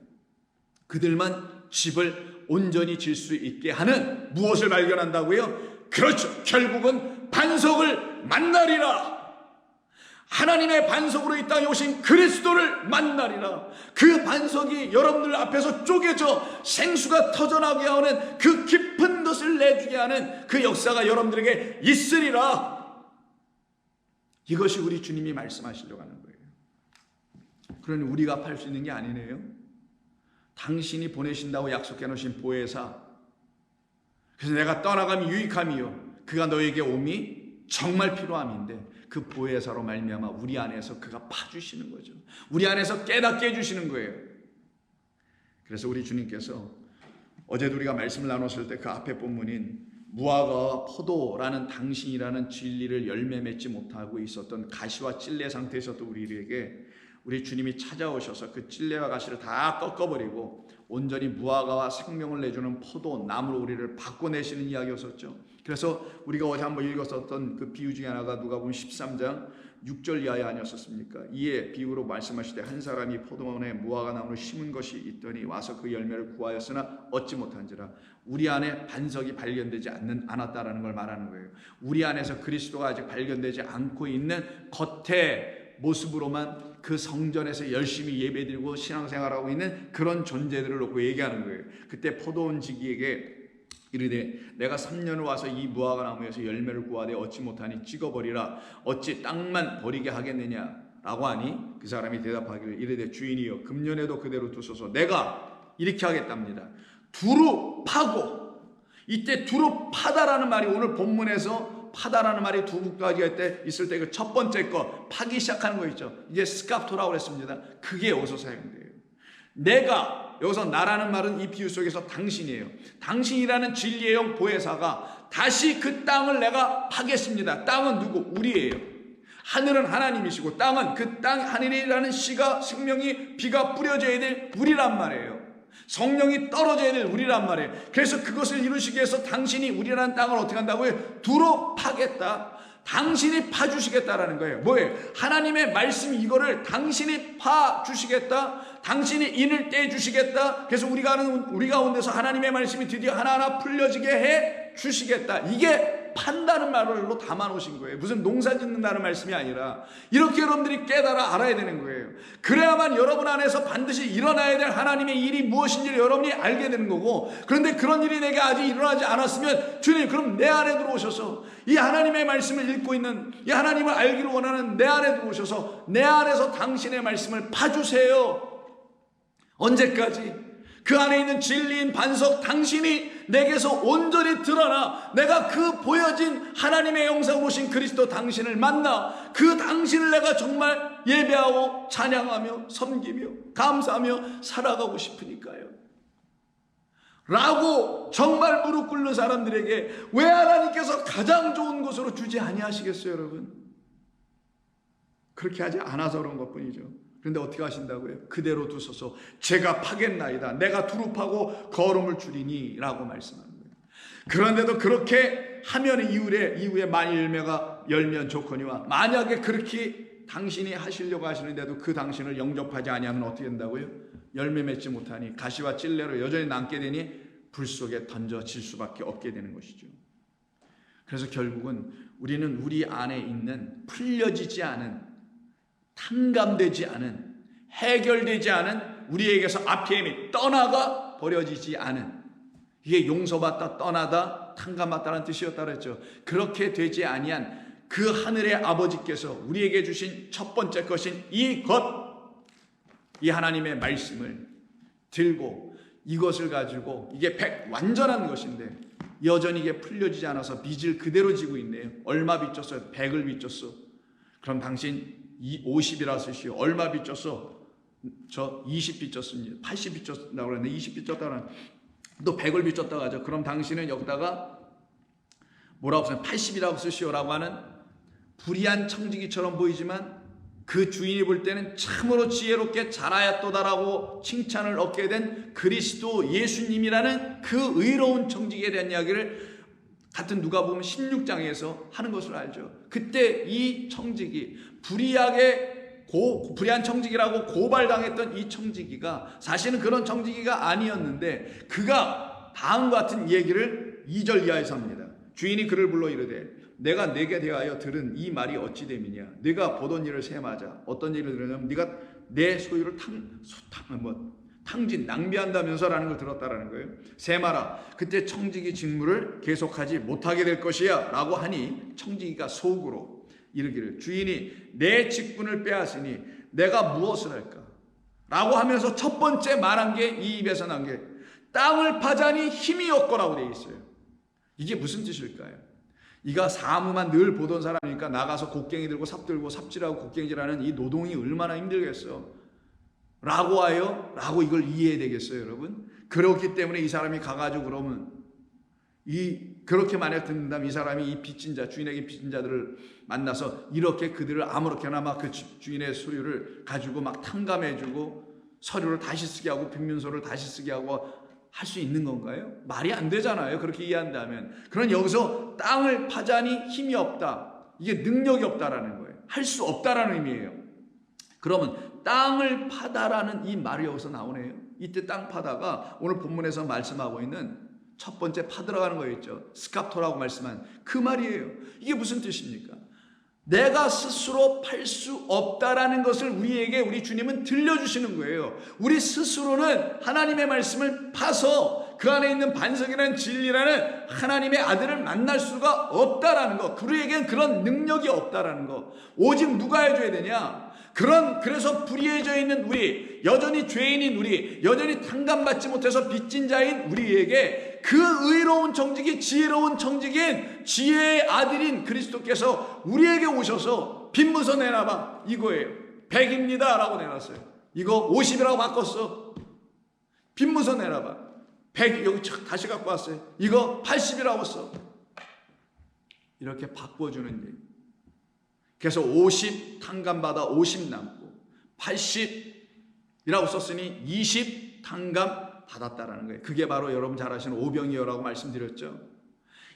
그들만 집을 온전히 질 수 있게 하는 무엇을 발견한다고요? 그렇죠, 결국은 반석을 만나리라. 하나님의 반석으로 이 땅에 오신 그리스도를 만나리라. 그 반석이 여러분들 앞에서 쪼개져 생수가 터져나오게 하는 그 깊은 것을 내주게 하는 그 역사가 여러분들에게 있으리라. 이것이 우리 주님이 말씀하시려고 하는 거예요. 그러니 우리가 팔 수 있는 게 아니네요. 당신이 보내신다고 약속해 놓으신 보혜사, 그래서 내가 떠나감이 유익함이요 그가 너에게 옴이 정말 필요함인데, 그 보혜사로 말미암아 우리 안에서 그가 파주시는 거죠. 우리 안에서 깨닫게 해주시는 거예요. 그래서 우리 주님께서 어제도 우리가 말씀을 나눴을 때 그 앞에 본문인 무화과와 포도라는 당신이라는 진리를 열매 맺지 못하고 있었던 가시와 찔레 상태에 있었던 우리에게 우리 주님이 찾아오셔서 그 찔레와 가시를 다 꺾어버리고 온전히 무화과와 생명을 내주는 포도 나무로 우리를 바꿔내시는 이야기였었죠. 그래서 우리가 어제 한번 읽었었던 그 비유 중에 하나가 누가복음 13장 6절 이하에 아니었습니까? 이에 비유로 말씀하실 때 한 사람이 포도원에 무화과 나무를 심은 것이 있더니 와서 그 열매를 구하였으나 얻지 못한지라. 우리 안에 반석이 발견되지 않았다라는 걸 말하는 거예요. 우리 안에서 그리스도가 아직 발견되지 않고 있는 겉의 모습으로만 그 성전에서 열심히 예배드리고 신앙생활하고 있는 그런 존재들을 놓고 얘기하는 거예요. 그때 포도원 지기에게 이르되 내가 3년을 와서 이 무화과 나무에서 열매를 구하되 얻지 못하니 찍어버리라. 어찌 땅만 버리게 하겠느냐 라고 하니 그 사람이 대답하기를 이르되 주인이여 금년에도 그대로 두소서. 내가 이렇게 하겠답니다. 두루 파고, 이때 두루 파다라는 말이 오늘 본문에서 파다라는 말이 두 가지가 있을 때 그 첫 번째 거 파기 시작하는 거 있죠. 이제 스카프토라고 했습니다. 그게 어디서 사용돼요? 내가, 여기서 나라는 말은 이 비유 속에서 당신이에요. 당신이라는 진리의 영 보혜사가 다시 그 땅을 내가 파겠습니다. 땅은 누구? 우리예요. 하늘은 하나님이시고 땅은 그 땅 하늘이라는 씨가 생명이 비가 뿌려져야 될 우리란 말이에요. 성령이 떨어져야 될 우리란 말이에요. 그래서 그것을 이루시기 위해서 당신이 우리라는 땅을 어떻게 한다고요? 두루 파겠다. 당신이 파주시겠다라는 거예요. 뭐예요? 하나님의 말씀 이거를 당신이 파주시겠다. 당신이 인을 떼주시겠다. 그래서 우리 가운데서 하나님의 말씀이 드디어 하나하나 풀려지게 해 주시겠다. 이게 판다는 말로 담아 놓으신 거예요. 무슨 농사 짓는다는 말씀이 아니라 이렇게 여러분들이 깨달아 알아야 되는 거예요. 그래야만 여러분 안에서 반드시 일어나야 될 하나님의 일이 무엇인지를 여러분이 알게 되는 거고, 그런데 그런 일이 내게 아직 일어나지 않았으면 주님 그럼 내 안에 들어오셔서 이 하나님의 말씀을 읽고 있는, 이 하나님을 알기를 원하는 내 안에 들어오셔서 내 안에서 당신의 말씀을 파주세요. 언제까지? 그 안에 있는 진리인 반석 당신이 내게서 온전히 드러나 내가 그 보여진 하나님의 영상으로 오신 그리스도 당신을 만나 그 당신을 내가 정말 예배하고 찬양하며 섬기며 감사하며 살아가고 싶으니까요 라고 정말 무릎 꿇는 사람들에게 왜 하나님께서 가장 좋은 곳으로 주지 아니하시겠어요? 여러분, 그렇게 하지 않아서 그런 것뿐이죠. 그런데 어떻게 하신다고요? 그대로 두소서. 제가 파겠나이다. 내가 두루 파고 거름을 주리니 라고 말씀하는 거예요. 그런데도 그렇게 하면 이후에 만일 열매가 열면 좋거니와, 만약에 그렇게 당신이 하시려고 하시는데도 그 당신을 영접하지 아니하면 어떻게 된다고요? 열매 맺지 못하니 가시와 찔레로 여전히 남게 되니 불 속에 던져질 수밖에 없게 되는 것이죠. 그래서 결국은 우리는 우리 안에 있는 풀려지지 않은, 탕감되지 않은, 해결되지 않은, 우리에게서 앞에 힘이 떠나가 버려지지 않은, 이게 용서받다, 떠나다, 탕감받다는 뜻이었다 그랬죠. 그렇게 되지 아니한 그 하늘의 아버지께서 우리에게 주신 첫 번째 것인 이 하나님의 말씀을 들고 이것을 가지고, 이게 완전한 것인데 여전히 이게 풀려지지 않아서 빚을 그대로 지고 있네요. 얼마 빚졌어요? 100을 빚졌어. 그럼 당신 50이라 쓰시오. 얼마 빚졌어? 저 20 빚졌습니다. 80 빚졌다고 그랬는데 20 빚졌다고 또 100을 빚졌다고 하죠. 그럼 당신은 여기다가 뭐라고 쓰면 80이라고 쓰시오라고 하는 불의한 청지기처럼 보이지만 그 주인이 볼 때는 참으로 지혜롭게 잘하였도다라고 칭찬을 얻게 된 그리스도 예수님이라는 그 의로운 청지기에 대한 이야기를 같은 누가복음 16장에서 하는 것을 알죠. 그때 이 청지기, 불의한 청지기라고 고발당했던 이 청지기가 사실은 그런 청지기가 아니었는데 그가 다음과 같은 얘기를 2절 이하에서 합니다. 주인이 그를 불러 이르되 내가 내게 대하여 들은 이 말이 어찌 됨이냐. 네가 보던 일을 세마자. 어떤 일을 들으냐면 네가 내 소유를 탕진 낭비한다면서라는 걸 들었다라는 거예요. 세마라. 그때 청지기 직무를 계속하지 못하게 될 것이야 라고 하니 청지기가 속으로 이르기를 주인이 내 직분을 빼앗으니 내가 무엇을 할까 라고 하면서 첫 번째 말한 게 이 입에서 난 게 땅을 파자니 힘이 없거라고 되어 있어요. 이게 무슨 뜻일까요? 이가 사무만 늘 보던 사람이니까 나가서 곡괭이 들고 삽 들고 삽질하고 곡괭질하는 이 노동이 얼마나 힘들겠어 라고 이걸 이해해야 되겠어요, 여러분? 그렇기 때문에 이 사람이 가가지고 그러면 그렇게 만약 듣는다면 이 사람이 이 빚진 자, 주인에게 빚진 자들을 만나서 이렇게 그들을 아무렇게나 막 그 주인의 소유를 가지고 막 탕감해주고 서류를 다시 쓰게 하고 빈문서를 다시 쓰게 하고 할 수 있는 건가요? 말이 안 되잖아요. 그렇게 이해한다면. 그런 여기서 땅을 파자니 힘이 없다. 이게 능력이 없다라는 거예요. 할 수 없다라는 의미예요. 그러면 땅을 파다라는 이 말이 여기서 나오네요. 이때 땅 파다가 오늘 본문에서 말씀하고 있는 첫 번째 파들어가는 거였죠. 스캅토라고 말씀한 그 말이에요. 이게 무슨 뜻입니까? 내가 스스로 팔 수 없다라는 것을 우리 주님은 들려주시는 거예요. 우리 스스로는 하나님의 말씀을 파서 그 안에 있는 반석이라는 진리라는 하나님의 아들을 만날 수가 없다라는 것. 우리에겐 그런 능력이 없다라는 것. 오직 누가 해줘야 되냐? 그래서 불의해져 있는 우리, 여전히 죄인인 우리, 여전히 탕감받지 못해서 빚진 자인 우리에게 그 의로운 청지기, 지혜로운 청지기인 지혜의 아들인 그리스도께서 우리에게 오셔서 빈문서 내놔봐. 이거예요. 100입니다 라고 내놨어요. 이거 50이라고 바꿨어. 빈문서 내놔봐. 100 여기 다시 갖고 왔어요. 이거 80이라고 써. 이렇게 바꿔주는 일. 그래서 50 탕감받아 50 남고 80이라고 썼으니 20 탕감 받았다라는 거예요. 그게 바로 여러분 잘 아시는 오병이어라고 말씀드렸죠.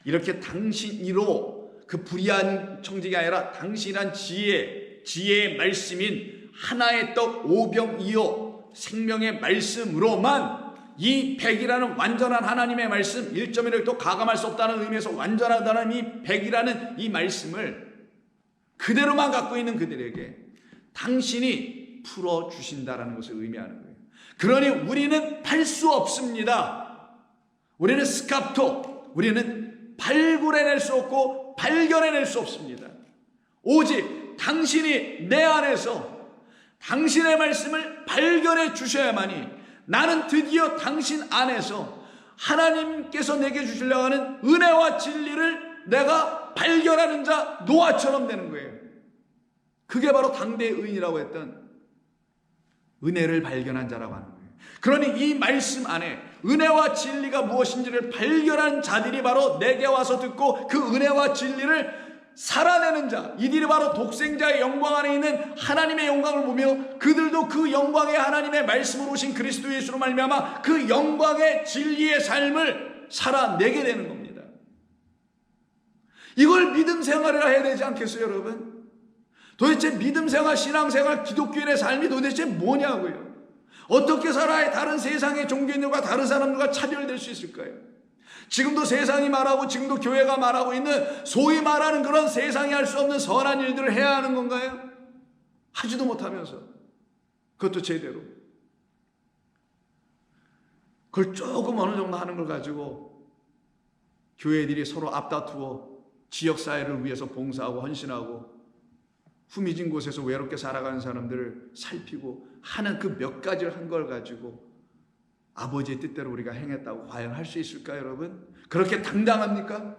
이렇게 당신이로 그 불의한 청지기 아니라 당신이란 지혜의 말씀인 하나의 떡 오병이어 생명의 말씀으로만 이 100이라는 완전한 하나님의 말씀 1.1을 또 가감할 수 없다는 의미에서 완전하다는 이 100이라는 이 말씀을 그대로만 갖고 있는 그들에게 당신이 풀어주신다라는 것을 의미하는 거예요. 그러니 우리는 팔 수 없습니다. 우리는 스캅토, 우리는 발굴해낼 수 없고 발견해낼 수 없습니다. 오직 당신이 내 안에서 당신의 말씀을 발견해 주셔야만이 나는 드디어 당신 안에서 하나님께서 내게 주시려고 하는 은혜와 진리를 내가 발견하는 자 노아처럼 되는 거예요. 그게 바로 당대의 의인이라고 했던 은혜를 발견한 자라고 하는 거예요. 그러니 이 말씀 안에 은혜와 진리가 무엇인지를 발견한 자들이 바로 내게 와서 듣고 그 은혜와 진리를 살아내는 자, 이들이 바로 독생자의 영광 안에 있는 하나님의 영광을 보며 그들도 그 영광의 하나님의 말씀으로 오신 그리스도 예수로 말미암아 그 영광의 진리의 삶을 살아내게 되는 겁니다. 이걸 믿음 생활이라 해야 되지 않겠어요, 여러분? 도대체 믿음 생활, 신앙 생활, 기독교인의 삶이 도대체 뭐냐고요? 어떻게 살아야 다른 세상의 종교인들과 다른 사람들과 차별될 수 있을까요? 지금도 세상이 말하고 지금도 교회가 말하고 있는 소위 말하는 그런 세상이 할 수 없는 선한 일들을 해야 하는 건가요? 하지도 못하면서 그것도 제대로 그걸 조금 어느 정도 하는 걸 가지고 교회들이 서로 앞다투어 지역사회를 위해서 봉사하고 헌신하고 후미진 곳에서 외롭게 살아가는 사람들을 살피고 하는 그 몇 가지를 한 걸 가지고 아버지의 뜻대로 우리가 행했다고 과연 할 수 있을까요, 여러분? 그렇게 당당합니까?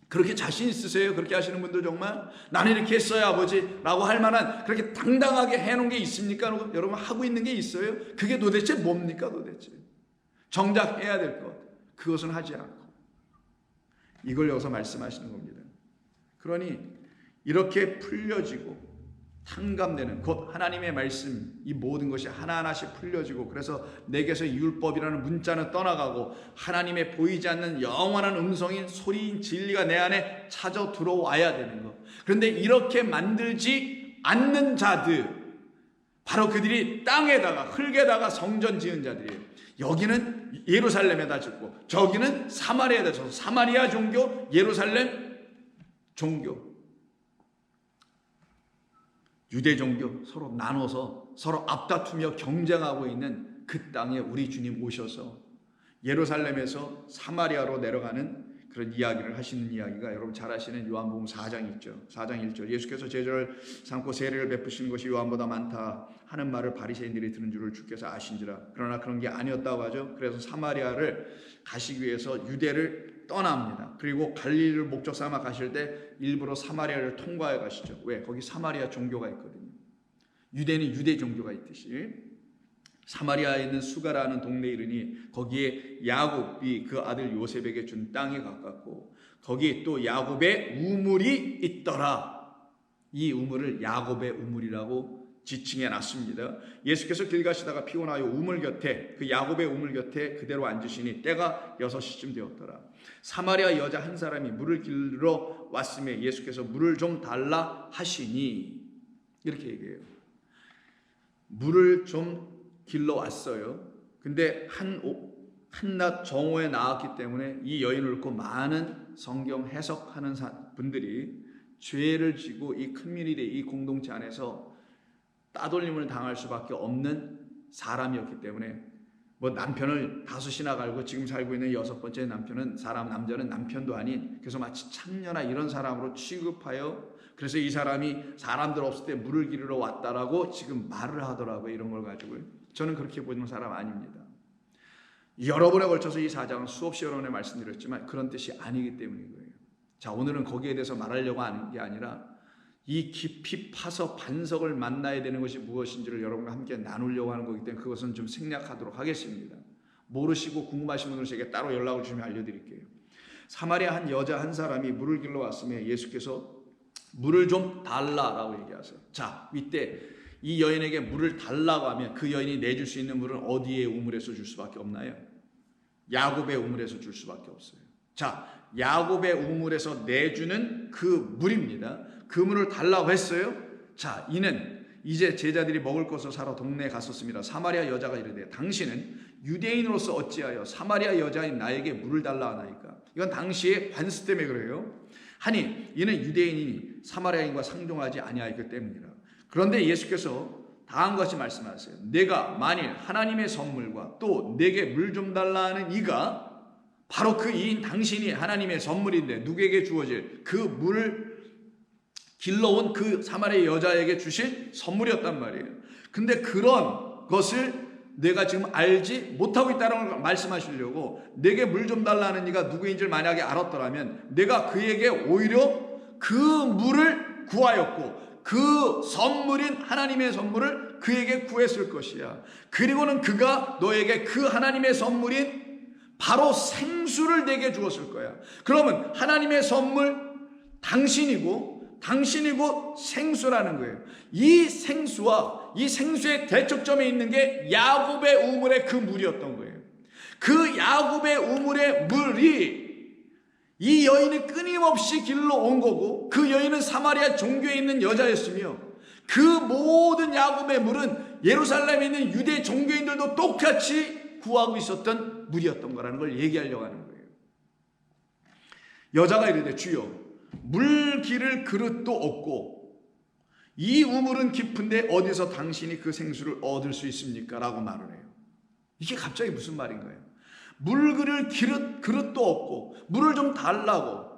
그렇게 자신 있으세요? 그렇게 하시는 분들 정말? 나는 이렇게 했어요, 아버지 라고 할 만한 그렇게 당당하게 해놓은 게 있습니까? 여러분 하고 있는 게 있어요? 그게 도대체 뭡니까 도대체? 정작 해야 될 것, 그것은 하지 않고 이걸 여기서 말씀하시는 겁니다. 그러니 이렇게 풀려지고 탕감되는 곧 하나님의 말씀 이 모든 것이 하나하나씩 풀려지고 그래서 내게서 율법이라는 문자는 떠나가고 하나님의 보이지 않는 영원한 음성인 소리인 진리가 내 안에 찾아 들어와야 되는 것. 그런데 이렇게 만들지 않는 자들 바로 그들이 땅에다가 흙에다가 성전 지은 자들이에요. 여기는 예루살렘에다 짓고 저기는 사마리아에다 짓고 사마리아 종교 예루살렘 종교, 유대 종교 서로 나눠서 서로 앞다투며 경쟁하고 있는 그 땅에 우리 주님 오셔서 예루살렘에서 사마리아로 내려가는 그런 이야기를 하시는 이야기가 여러분 잘 아시는 요한복음 4장 있죠. 4장 1절 예수께서 제자를 삼고 세례를 베푸신 것이 요한보다 많다 하는 말을 바리새인들이 들은 줄을 주께서 아신지라. 그러나 그런 게 아니었다고 하죠. 그래서 사마리아를 가시기 위해서 유대를 떠납니다. 그리고 갈릴리를 목적 삼아 가실 때 일부러 사마리아를 통과해 가시죠. 왜? 거기 사마리아 종교가 있거든요. 유대는 유대 종교가 있듯이 사마리아에 있는 수가라는 동네 이르니 거기에 야곱이 그 아들 요셉에게 준 땅에 가깝고 거기 또 야곱의 우물이 있더라. 이 우물을 야곱의 우물이라고 지칭해 놨습니다. 예수께서 길 가시다가 피곤하여 우물 곁에 그 야곱의 우물 곁에 그대로 앉으시니 때가 6시쯤 되었더라. 사마리아 여자 한 사람이 물을 길러 왔음에 예수께서 물을 좀 달라 하시니 이렇게 얘기해요. 물을 좀 길러 왔어요. 근데 한낮 정오에 나왔기 때문에 이 여인을 놓고 많은 성경 해석하는 분들이 죄를 지고 이 커뮤니티, 이 공동체 안에서 따돌림을 당할 수밖에 없는 사람이었기 때문에 뭐 남편을 5이나 갈고 지금 살고 있는 6번째 남자는 남편도 아닌 그래서 마치 창녀나 이런 사람으로 취급하여 그래서 이 사람이 사람들 없을 때 물을 기르러 왔다라고 지금 말을 하더라고요. 이런 걸 가지고요. 저는 그렇게 보는 사람 아닙니다. 여러 번에 걸쳐서 이 4장은 수없이 여러 번에 말씀드렸지만 그런 뜻이 아니기 때문인 거예요. 자, 오늘은 거기에 대해서 말하려고 하는 게 아니라 이 깊이 파서 반석을 만나야 되는 것이 무엇인지를 여러분과 함께 나누려고 하는 거기 때문에 그것은 좀 생략하도록 하겠습니다. 모르시고 궁금하신 분들은 제게 따로 연락을 주시면 알려드릴게요. 사마리아 한 여자 한 사람이 물을 길러 왔으며 예수께서 물을 좀 달라라고 얘기하세요. 자, 이때 이 여인에게 물을 달라고 하면 그 여인이 내줄 수 있는 물은 어디의 우물에서 줄 수밖에 없나요? 야곱의 우물에서 줄 수밖에 없어요. 자, 야곱의 우물에서 내주는 그 물입니다. 그 물을 달라고 했어요. 자, 이는 이제 제자들이 먹을 것을 사러 동네에 갔었습니다. 사마리아 여자가 이르되 당신은 유대인으로서 어찌하여 사마리아 여자인 나에게 물을 달라 하나이까? 이건 당시의 관습 때문에 그래요. 하니 이는 유대인이 사마리아인과 상종하지 아니하였기 때문이라. 그런데 예수께서 다음과 같이 말씀하세요. 내가 만일 하나님의 선물과 또 내게 물 좀 달라 하는 이가 바로 그 이인 당신이 하나님의 선물인데 누구에게 주어질 그 물을 길러온 그 사마리아 여자에게 주실 선물이었단 말이에요. 근데 그런 것을 내가 지금 알지 못하고 있다는 걸 말씀하시려고 내게 물 좀 달라는 이가 누구인지를 만약에 알았더라면 내가 그에게 오히려 그 물을 구하였고 그 선물인 하나님의 선물을 그에게 구했을 것이야. 그리고는 그가 너에게 그 하나님의 선물인 바로 생수를 내게 주었을 거야. 그러면 하나님의 선물 당신이고 생수라는 거예요. 이 생수와 이 생수의 대척점에 있는 게 야곱의 우물의 그 물이었던 거예요. 그 야곱의 우물의 물이 이 여인이 끊임없이 길러 온 거고 그 여인은 사마리아 종교에 있는 여자였으며 그 모든 야곱의 물은 예루살렘에 있는 유대 종교인들도 똑같이 구하고 있었던 물이었던 거라는 걸 얘기하려고 하는 거예요. 여자가 이르되 주여 물 기를 그릇도 없고 이 우물은 깊은데 어디서 당신이 그 생수를 얻을 수 있습니까? 라고 말을 해요. 이게 갑자기 무슨 말인가요? 물 그릇 그릇도 없고 물을 좀 달라고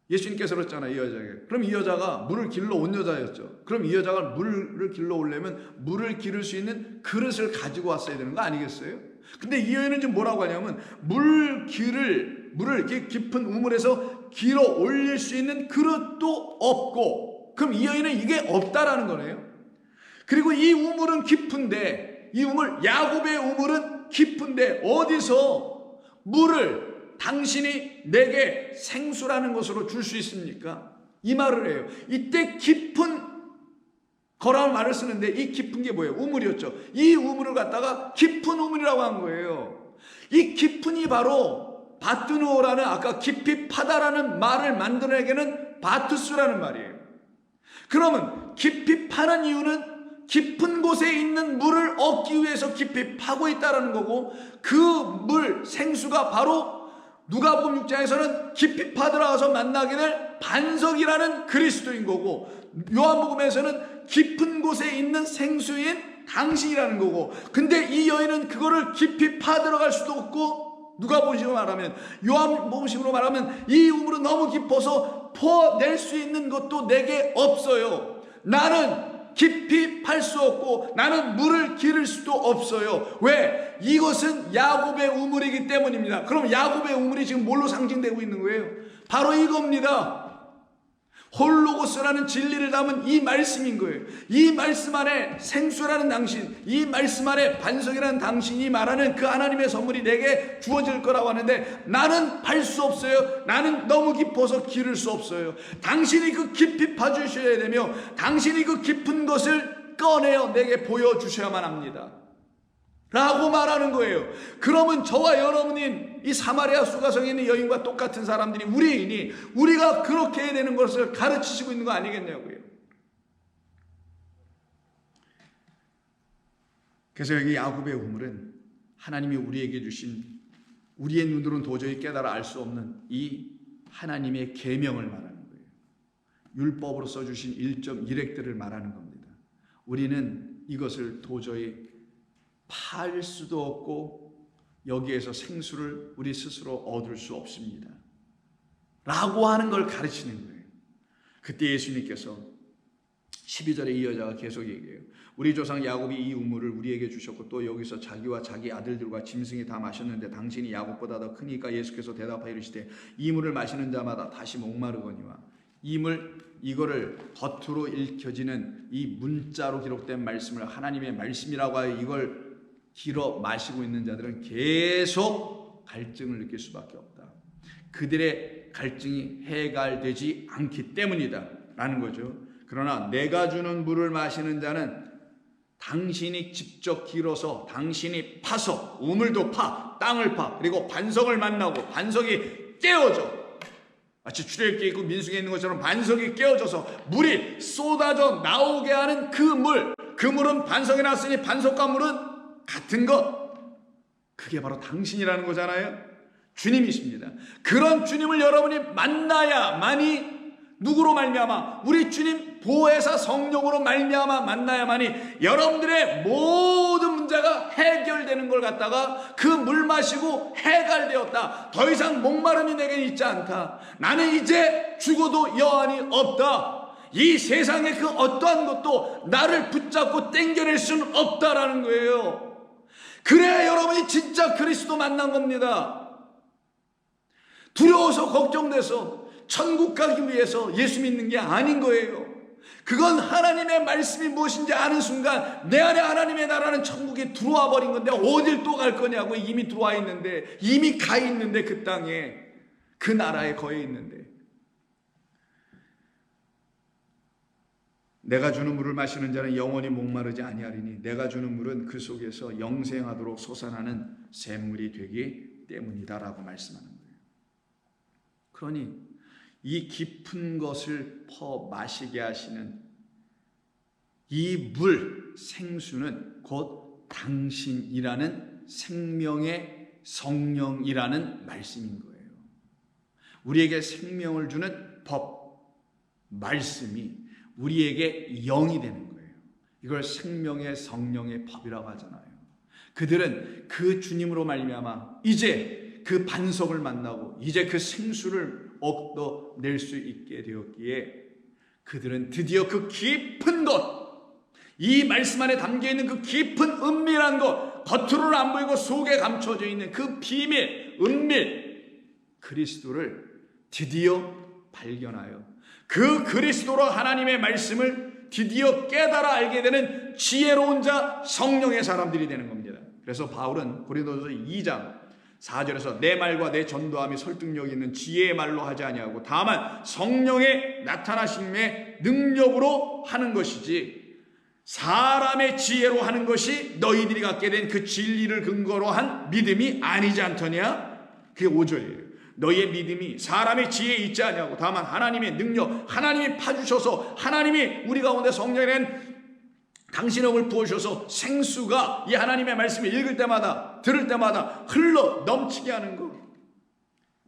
예수님께서 그랬잖아요. 이 여자에게. 그럼 이 여자가 물을 길러 온 여자였죠. 그럼 이 여자가 물을 길러 오려면 물을 기를 수 있는 그릇을 가지고 왔어야 되는 거 아니겠어요? 근데 이 여인은 지금 뭐라고 하냐면 물을 이렇게 깊은 우물에서 길어 올릴 수 있는 그릇도 없고 그럼 이 여인은 이게 없다라는 거네요. 그리고 이 우물은 깊은데 이 우물 야곱의 우물은 깊은데 어디서 물을 당신이 내게 생수라는 것으로 줄 수 있습니까? 이 말을 해요. 이때 깊은 거라는 말을 쓰는데 이 깊은 게 뭐예요? 우물이었죠. 이 우물을 갖다가 깊은 우물이라고 한 거예요. 이 깊은이 바로 바트누어라는 아까 깊이 파다라는 말을 만들어내게는 바투스라는 말이에요. 그러면 깊이 파는 이유는 깊은 곳에 있는 물을 얻기 위해서 깊이 파고 있다는 거고 그 물 생수가 바로 누가복음 6장에서는 깊이 파들어가서 만나게 될 반석이라는 그리스도인 거고, 요한복음에서는 깊은 곳에 있는 생수인 당신이라는 거고, 근데 이 여인은 그거를 깊이 파들어갈 수도 없고, 누가복음식으로 말하면, 요한복음식으로 말하면 이 우물은 너무 깊어서 퍼낼 수 있는 것도 내게 없어요. 나는 깊이 팔 수 없고 나는 물을 기를 수도 없어요. 왜? 이것은 야곱의 우물이기 때문입니다. 그럼 야곱의 우물이 지금 뭘로 상징되고 있는 거예요? 바로 이겁니다. 홀로고스라는 진리를 담은 이 말씀인 거예요. 이 말씀 안에 생수라는 당신, 이 말씀 안에 반석이라는 당신이 말하는 그 하나님의 선물이 내게 주어질 거라고 하는데, 나는 팔 수 없어요. 나는 너무 깊어서 기를 수 없어요. 당신이 그 깊이 파주셔야 되며, 당신이 그 깊은 것을 꺼내어 내게 보여주셔야만 합니다 라고 말하는 거예요. 그러면 저와 여러분인 이 사마리아 수가성에 있는 여인과 똑같은 사람들이 우리이니 우리가 그렇게 해야 되는 것을 가르치시고 있는 거 아니겠냐고요. 그래서 여기 야곱의 우물은 하나님이 우리에게 주신, 우리의 눈으로는 도저히 깨달아 알 수 없는 이 하나님의 계명을 말하는 거예요. 율법으로 써주신 일점일획들을 말하는 겁니다. 우리는 이것을 도저히 팔 수도 없고 여기에서 생수를 우리 스스로 얻을 수 없습니다 라고 하는 걸 가르치는 거예요. 그때 예수님께서 12절에 이 여자가 계속 얘기해요. 우리 조상 야곱이 이 우물을 우리에게 주셨고 또 여기서 자기와 자기 아들들과 짐승이 다 마셨는데 당신이 야곱보다 더 크니까. 예수께서 대답하여 이르시되 이 물을 마시는 자마다 다시 목마르거니와 이 물, 이거를 겉으로 읽혀지는 이 문자로 기록된 말씀을 하나님의 말씀이라고 하여 이걸 길어 마시고 있는 자들은 계속 갈증을 느낄 수밖에 없다. 그들의 갈증이 해갈되지 않기 때문이다 라는 거죠. 그러나 내가 주는 물을 마시는 자는 당신이 직접 길어서, 당신이 파서, 우물도 파, 땅을 파, 그리고 반석을 만나고 반석이 깨어져, 마치 출애굽기에 있고 민수기에 있는 것처럼 반석이 깨어져서 물이 쏟아져 나오게 하는 그 물, 그 물은 반석에 났으니 반석과 물은 같은 것, 그게 바로 당신이라는 거잖아요. 주님이십니다. 그런 주님을 여러분이 만나야만이, 누구로 말미암아? 우리 주님 보혜사 성령으로 말미암아 만나야만이 여러분들의 모든 문제가 해결되는 걸 갖다가 그 물 마시고 해갈되었다. 더 이상 목마름이 내게 있지 않다. 나는 이제 죽어도 여한이 없다. 이 세상의 그 어떠한 것도 나를 붙잡고 땡겨낼 수는 없다라는 거예요. 그래야 여러분이 진짜 그리스도 만난 겁니다. 두려워서 걱정돼서 천국 가기 위해서 예수 믿는 게 아닌 거예요. 그건 하나님의 말씀이 무엇인지 아는 순간 내 안에 하나님의 나라는 천국에 들어와 버린 건데 어딜 또 갈 거냐고. 이미 들어와 있는데, 이미 가 있는데, 그 땅에, 그 나라에 거해 있는데. 내가 주는 물을 마시는 자는 영원히 목마르지 아니하리니 내가 주는 물은 그 속에서 영생하도록 솟아나는 샘물이 되기 때문이다 라고 말씀하는 거예요. 그러니 이 깊은 것을 퍼 마시게 하시는 이 물, 생수는 곧 당신이라는 생명의 성령이라는 말씀인 거예요. 우리에게 생명을 주는 법, 말씀이 우리에게 영이 되는 거예요. 이걸 생명의 성령의 법이라고 하잖아요. 그들은 그 주님으로 말미암아 이제 그 반석을 만나고 이제 그 생수를 얻어낼 수 있게 되었기에 그들은 드디어 그 깊은 것, 이 말씀 안에 담겨있는 그 깊은 은밀한 것, 겉으로는 안 보이고 속에 감춰져 있는 그 비밀, 은밀 그리스도를 드디어 발견하여 그 그리스도로 하나님의 말씀을 드디어 깨달아 알게 되는 지혜로운 자, 성령의 사람들이 되는 겁니다. 그래서 바울은 고린도전서 2장 4절에서 내 말과 내 전도함이 설득력 있는 지혜의 말로 하지 아니하고 다만 성령의 나타나심의 능력으로 하는 것이지 사람의 지혜로 하는 것이 너희들이 갖게 된 그 진리를 근거로 한 믿음이 아니지 않더냐? 그게 5절이에요. 너희의 믿음이 사람의 지혜에 있지 않냐고 다만 하나님의 능력, 하나님이 파주셔서 하나님이 우리 가운데 성령의 당신의 영을 부어주셔서 생수가 이 하나님의 말씀을 읽을 때마다 들을 때마다 흘러 넘치게 하는 것,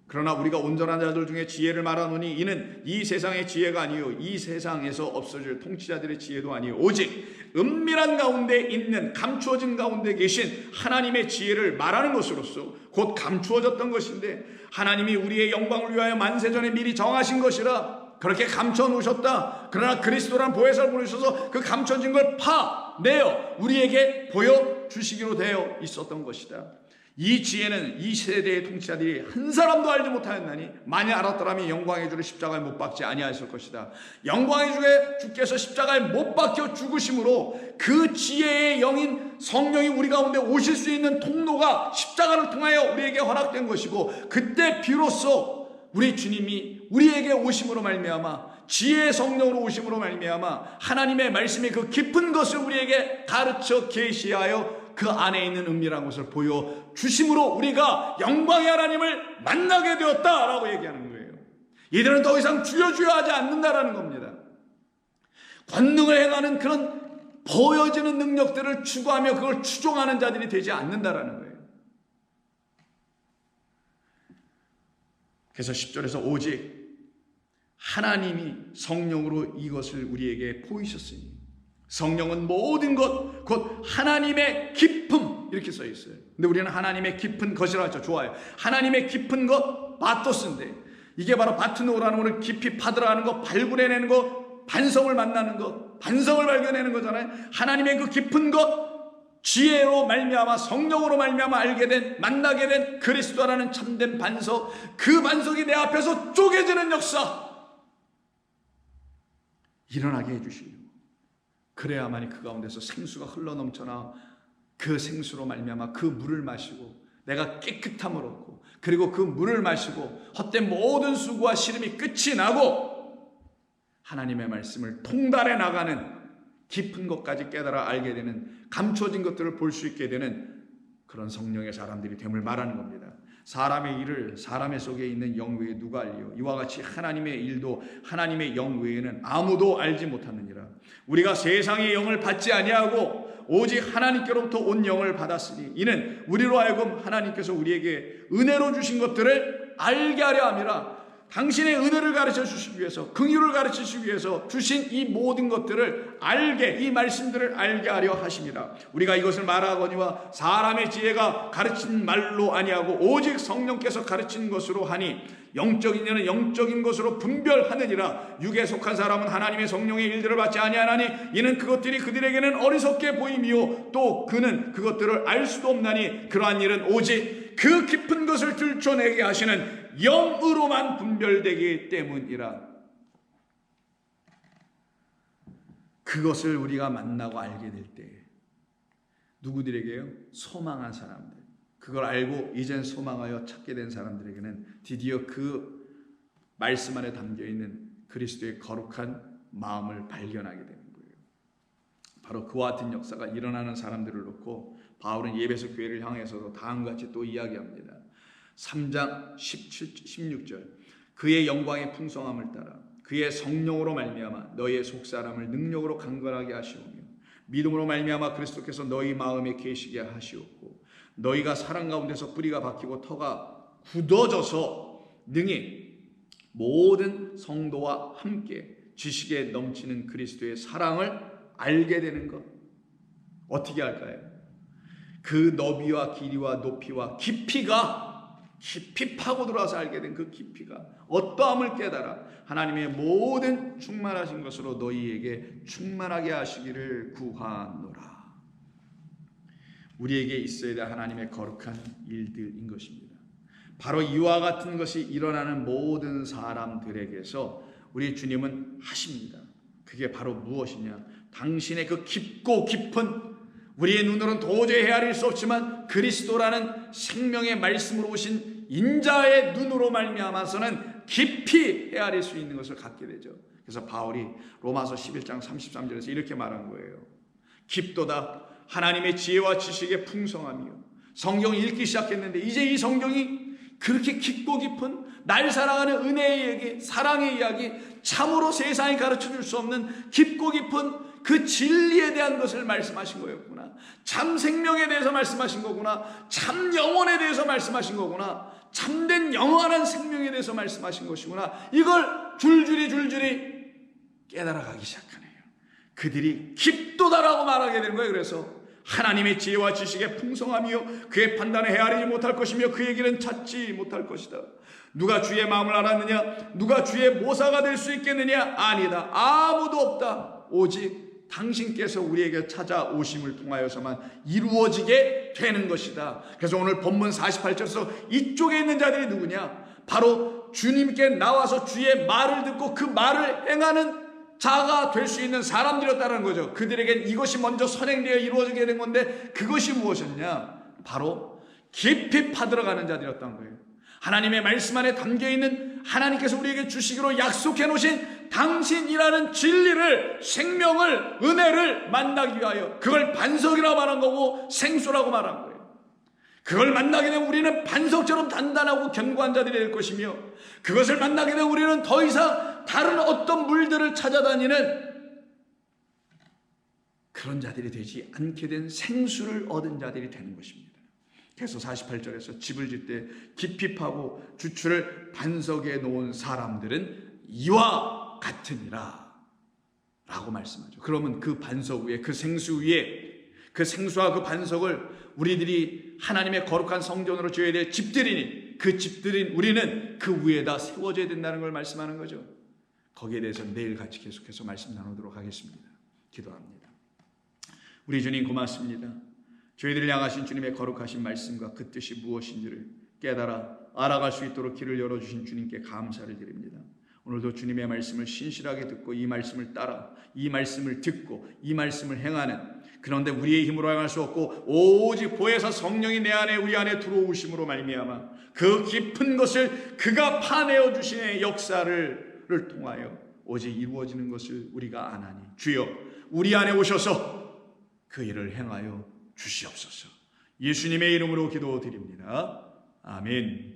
그러나 우리가 온전한 자들 중에 지혜를 말하노니 이는 이 세상의 지혜가 아니요 이 세상에서 없어질 통치자들의 지혜도 아니요 오직 은밀한 가운데 있는 감추어진 가운데 계신 하나님의 지혜를 말하는 것으로서 곧 감추어졌던 것인데 하나님이 우리의 영광을 위하여 만세전에 미리 정하신 것이라 그렇게 감춰 놓으셨다. 그러나 그리스도란 보혜사를 보내셔서 그 감춰진 걸 파내어 우리에게 보여주시기로 되어 있었던 것이다. 이 지혜는 이 세대의 통치자들이 한 사람도 알지 못하였나니 만약 알았더라면 영광의 주를 십자가에 못 박지 아니하였을 것이다. 영광의 주께서 십자가에 못 박혀 죽으심으로 그 지혜의 영인 성령이 우리 가운데 오실 수 있는 통로가 십자가를 통하여 우리에게 허락된 것이고 그때 비로소 우리 주님이 우리에게 오심으로 말미암아 지혜의 성령으로 오심으로 말미암아 하나님의 말씀의 그 깊은 것을 우리에게 가르쳐 계시하여 그 안에 있는 은밀한 것을 보여주심으로 우리가 영광의 하나님을 만나게 되었다라고 얘기하는 거예요. 이들은 더 이상 주여 주여 하지 않는다라는 겁니다. 권능을 행하는 그런 보여지는 능력들을 추구하며 그걸 추종하는 자들이 되지 않는다라는 거예요. 그래서 10절에서 오직 하나님이 성령으로 이것을 우리에게 보이셨으니 성령은 모든 것 곧 하나님의 깊음 이렇게 써 있어요. 근데 우리는 하나님의 깊은 것이라고 하죠. 좋아요. 하나님의 깊은 것 바토스인데 이게 바로 바트노라는 것을 깊이 파들어가는 것, 발굴해내는 것, 반성을 만나는 것, 반성을 발견해내는 거잖아요. 하나님의 그 깊은 것 지혜로 말미암아 성령으로 말미암아 알게 된 만나게 된 그리스도라는 참된 반석, 그 반석이 내 앞에서 쪼개지는 역사 일어나게 해주시려고. 그래야만이 그 가운데서 생수가 흘러넘쳐나 그 생수로 말미암아 그 물을 마시고 내가 깨끗함을 얻고 그리고 그 물을 마시고 헛된 모든 수고와 시름이 끝이 나고 하나님의 말씀을 통달해 나가는 깊은 것까지 깨달아 알게 되는 감춰진 것들을 볼 수 있게 되는 그런 성령의 사람들이 됨을 말하는 겁니다. 사람의 일을 사람의 속에 있는 영 외에 누가 알리요? 이와 같이 하나님의 일도 하나님의 영 외에는 아무도 알지 못하느니라. 우리가 세상의 영을 받지 아니하고 오직 하나님께로부터 온 영을 받았으니 이는 우리로 하여금 하나님께서 우리에게 은혜로 주신 것들을 알게 하려 함이라. 당신의 은혜를 가르쳐 주시기 위해서 긍휼을 가르쳐 주시기 위해서 주신 이 모든 것들을 알게 이 말씀들을 알게 하려 하심이라. 우리가 이것을 말하거니와 사람의 지혜가 가르친 말로 아니하고 오직 성령께서 가르친 것으로 하니 영적인 이는 영적인 것으로 분별하느니라. 육에 속한 사람은 하나님의 성령의 일들을 받지 아니하나니 이는 그것들이 그들에게는 어리석게 보임이요 또 그는 그것들을 알 수도 없나니 그러한 일은 오직 그 깊은 것을 들춰내게 하시는 영으로만 분별되기 때문이라. 그것을 우리가 만나고 알게 될 때 누구들에게요? 소망한 사람들, 그걸 알고 이젠 소망하여 찾게 된 사람들에게는 드디어 그 말씀 안에 담겨있는 그리스도의 거룩한 마음을 발견하게 되는 거예요. 바로 그와 같은 역사가 일어나는 사람들을 놓고 바울은 예배소 교회를 향해서도 다음과 같이 또 이야기합니다. 3장 16절 그의 영광의 풍성함을 따라 그의 성령으로 말미암아 너희의 속사람을 능력으로 강건하게 하시오며 믿음으로 말미암아 그리스도께서 너희 마음에 계시게 하시옵고 너희가 사랑 가운데서 뿌리가 박히고 터가 굳어져서 능히 모든 성도와 함께 지식에 넘치는 그리스도의 사랑을 알게 되는 것. 어떻게 할까요? 그 너비와 길이와 높이와 깊이가 깊이 파고 들어와서 알게 된 그 깊이가 어떠함을 깨달아 하나님의 모든 충만하신 것으로 너희에게 충만하게 하시기를 구하노라. 우리에게 있어야 될 하나님의 거룩한 일들인 것입니다. 바로 이와 같은 것이 일어나는 모든 사람들에게서 우리 주님은 하십니다. 그게 바로 무엇이냐? 당신의 그 깊고 깊은 우리의 눈으로는 도저히 헤아릴 수 없지만 그리스도라는 생명의 말씀으로 오신 인자의 눈으로 말미암아서는 깊이 헤아릴 수 있는 것을 갖게 되죠. 그래서 바울이 로마서 11장 33절에서 이렇게 말한 거예요. 깊도다 하나님의 지혜와 지식의 풍성함이요. 성경을 읽기 시작했는데 이제 이 성경이 그렇게 깊고 깊은 날 사랑하는 은혜의 얘기, 사랑의 이야기, 참으로 세상이 가르쳐줄 수 없는 깊고 깊은 그 진리에 대한 것을 말씀하신 거였구나. 참 생명에 대해서 말씀하신 거구나. 참 영혼에 대해서 말씀하신 거구나. 참된 영원한 생명에 대해서 말씀하신 것이구나. 이걸 줄줄이 깨달아가기 시작하네요. 그들이 깊도다라고 말하게 되는 거예요. 그래서 하나님의 지혜와 지식의 풍성함이요 그의 판단에 헤아리지 못할 것이며 그의 길은 찾지 못할 것이다. 누가 주의 마음을 알았느냐? 누가 주의 모사가 될 수 있겠느냐? 아니다. 아무도 없다. 오직 당신께서 우리에게 찾아오심을 통하여서만 이루어지게 되는 것이다. 그래서 오늘 본문 48절에서 이쪽에 있는 자들이 누구냐? 바로 주님께 나와서 주의 말을 듣고 그 말을 행하는 자가 될 수 있는 사람들이었다는 거죠. 그들에겐 이것이 먼저 선행되어 이루어지게 된 건데 그것이 무엇이었냐? 바로 깊이 파들어가는 자들이었던 거예요. 하나님의 말씀 안에 담겨있는 하나님께서 우리에게 주시기로 약속해 놓으신 당신이라는 진리를, 생명을, 은혜를 만나기 위하여, 그걸 반석이라고 말한 거고 생수라고 말한 거예요. 그걸 만나게 되면 우리는 반석처럼 단단하고 견고한 자들이 될 것이며, 그것을 만나게 되면 우리는 더 이상 다른 어떤 물들을 찾아다니는 그런 자들이 되지 않게 된 생수를 얻은 자들이 되는 것입니다. 그래서 48절에서 집을 짓 때 깊이 파고 주추를 반석에 놓은 사람들은 이와 같으니라 라고 말씀하죠. 그러면 그 반석 위에, 그 생수 위에, 그 생수와 그 반석을 우리들이 하나님의 거룩한 성전으로 지어야 될 집들이니, 그 집들인 우리는 그 위에다 세워져야 된다는 걸 말씀하는 거죠. 거기에 대해서 내일 같이 계속해서 말씀 나누도록 하겠습니다. 기도합니다. 우리 주님 고맙습니다. 저희들을 향하신 주님의 거룩하신 말씀과 그 뜻이 무엇인지를 깨달아 알아갈 수 있도록 길을 열어주신 주님께 감사를 드립니다. 오늘도 주님의 말씀을 신실하게 듣고 이 말씀을 따라 이 말씀을 듣고 이 말씀을 행하는, 그런데 우리의 힘으로 행할 수 없고 오직 보혜사 성령이 내 안에 우리 안에 들어오심으로 말미암아 그 깊은 것을 그가 파내어 주시는 역사를 통하여 오직 이루어지는 것을 우리가 아나니 주여 우리 안에 오셔서 그 일을 행하여 주시옵소서. 예수님의 이름으로 기도드립니다. 아멘.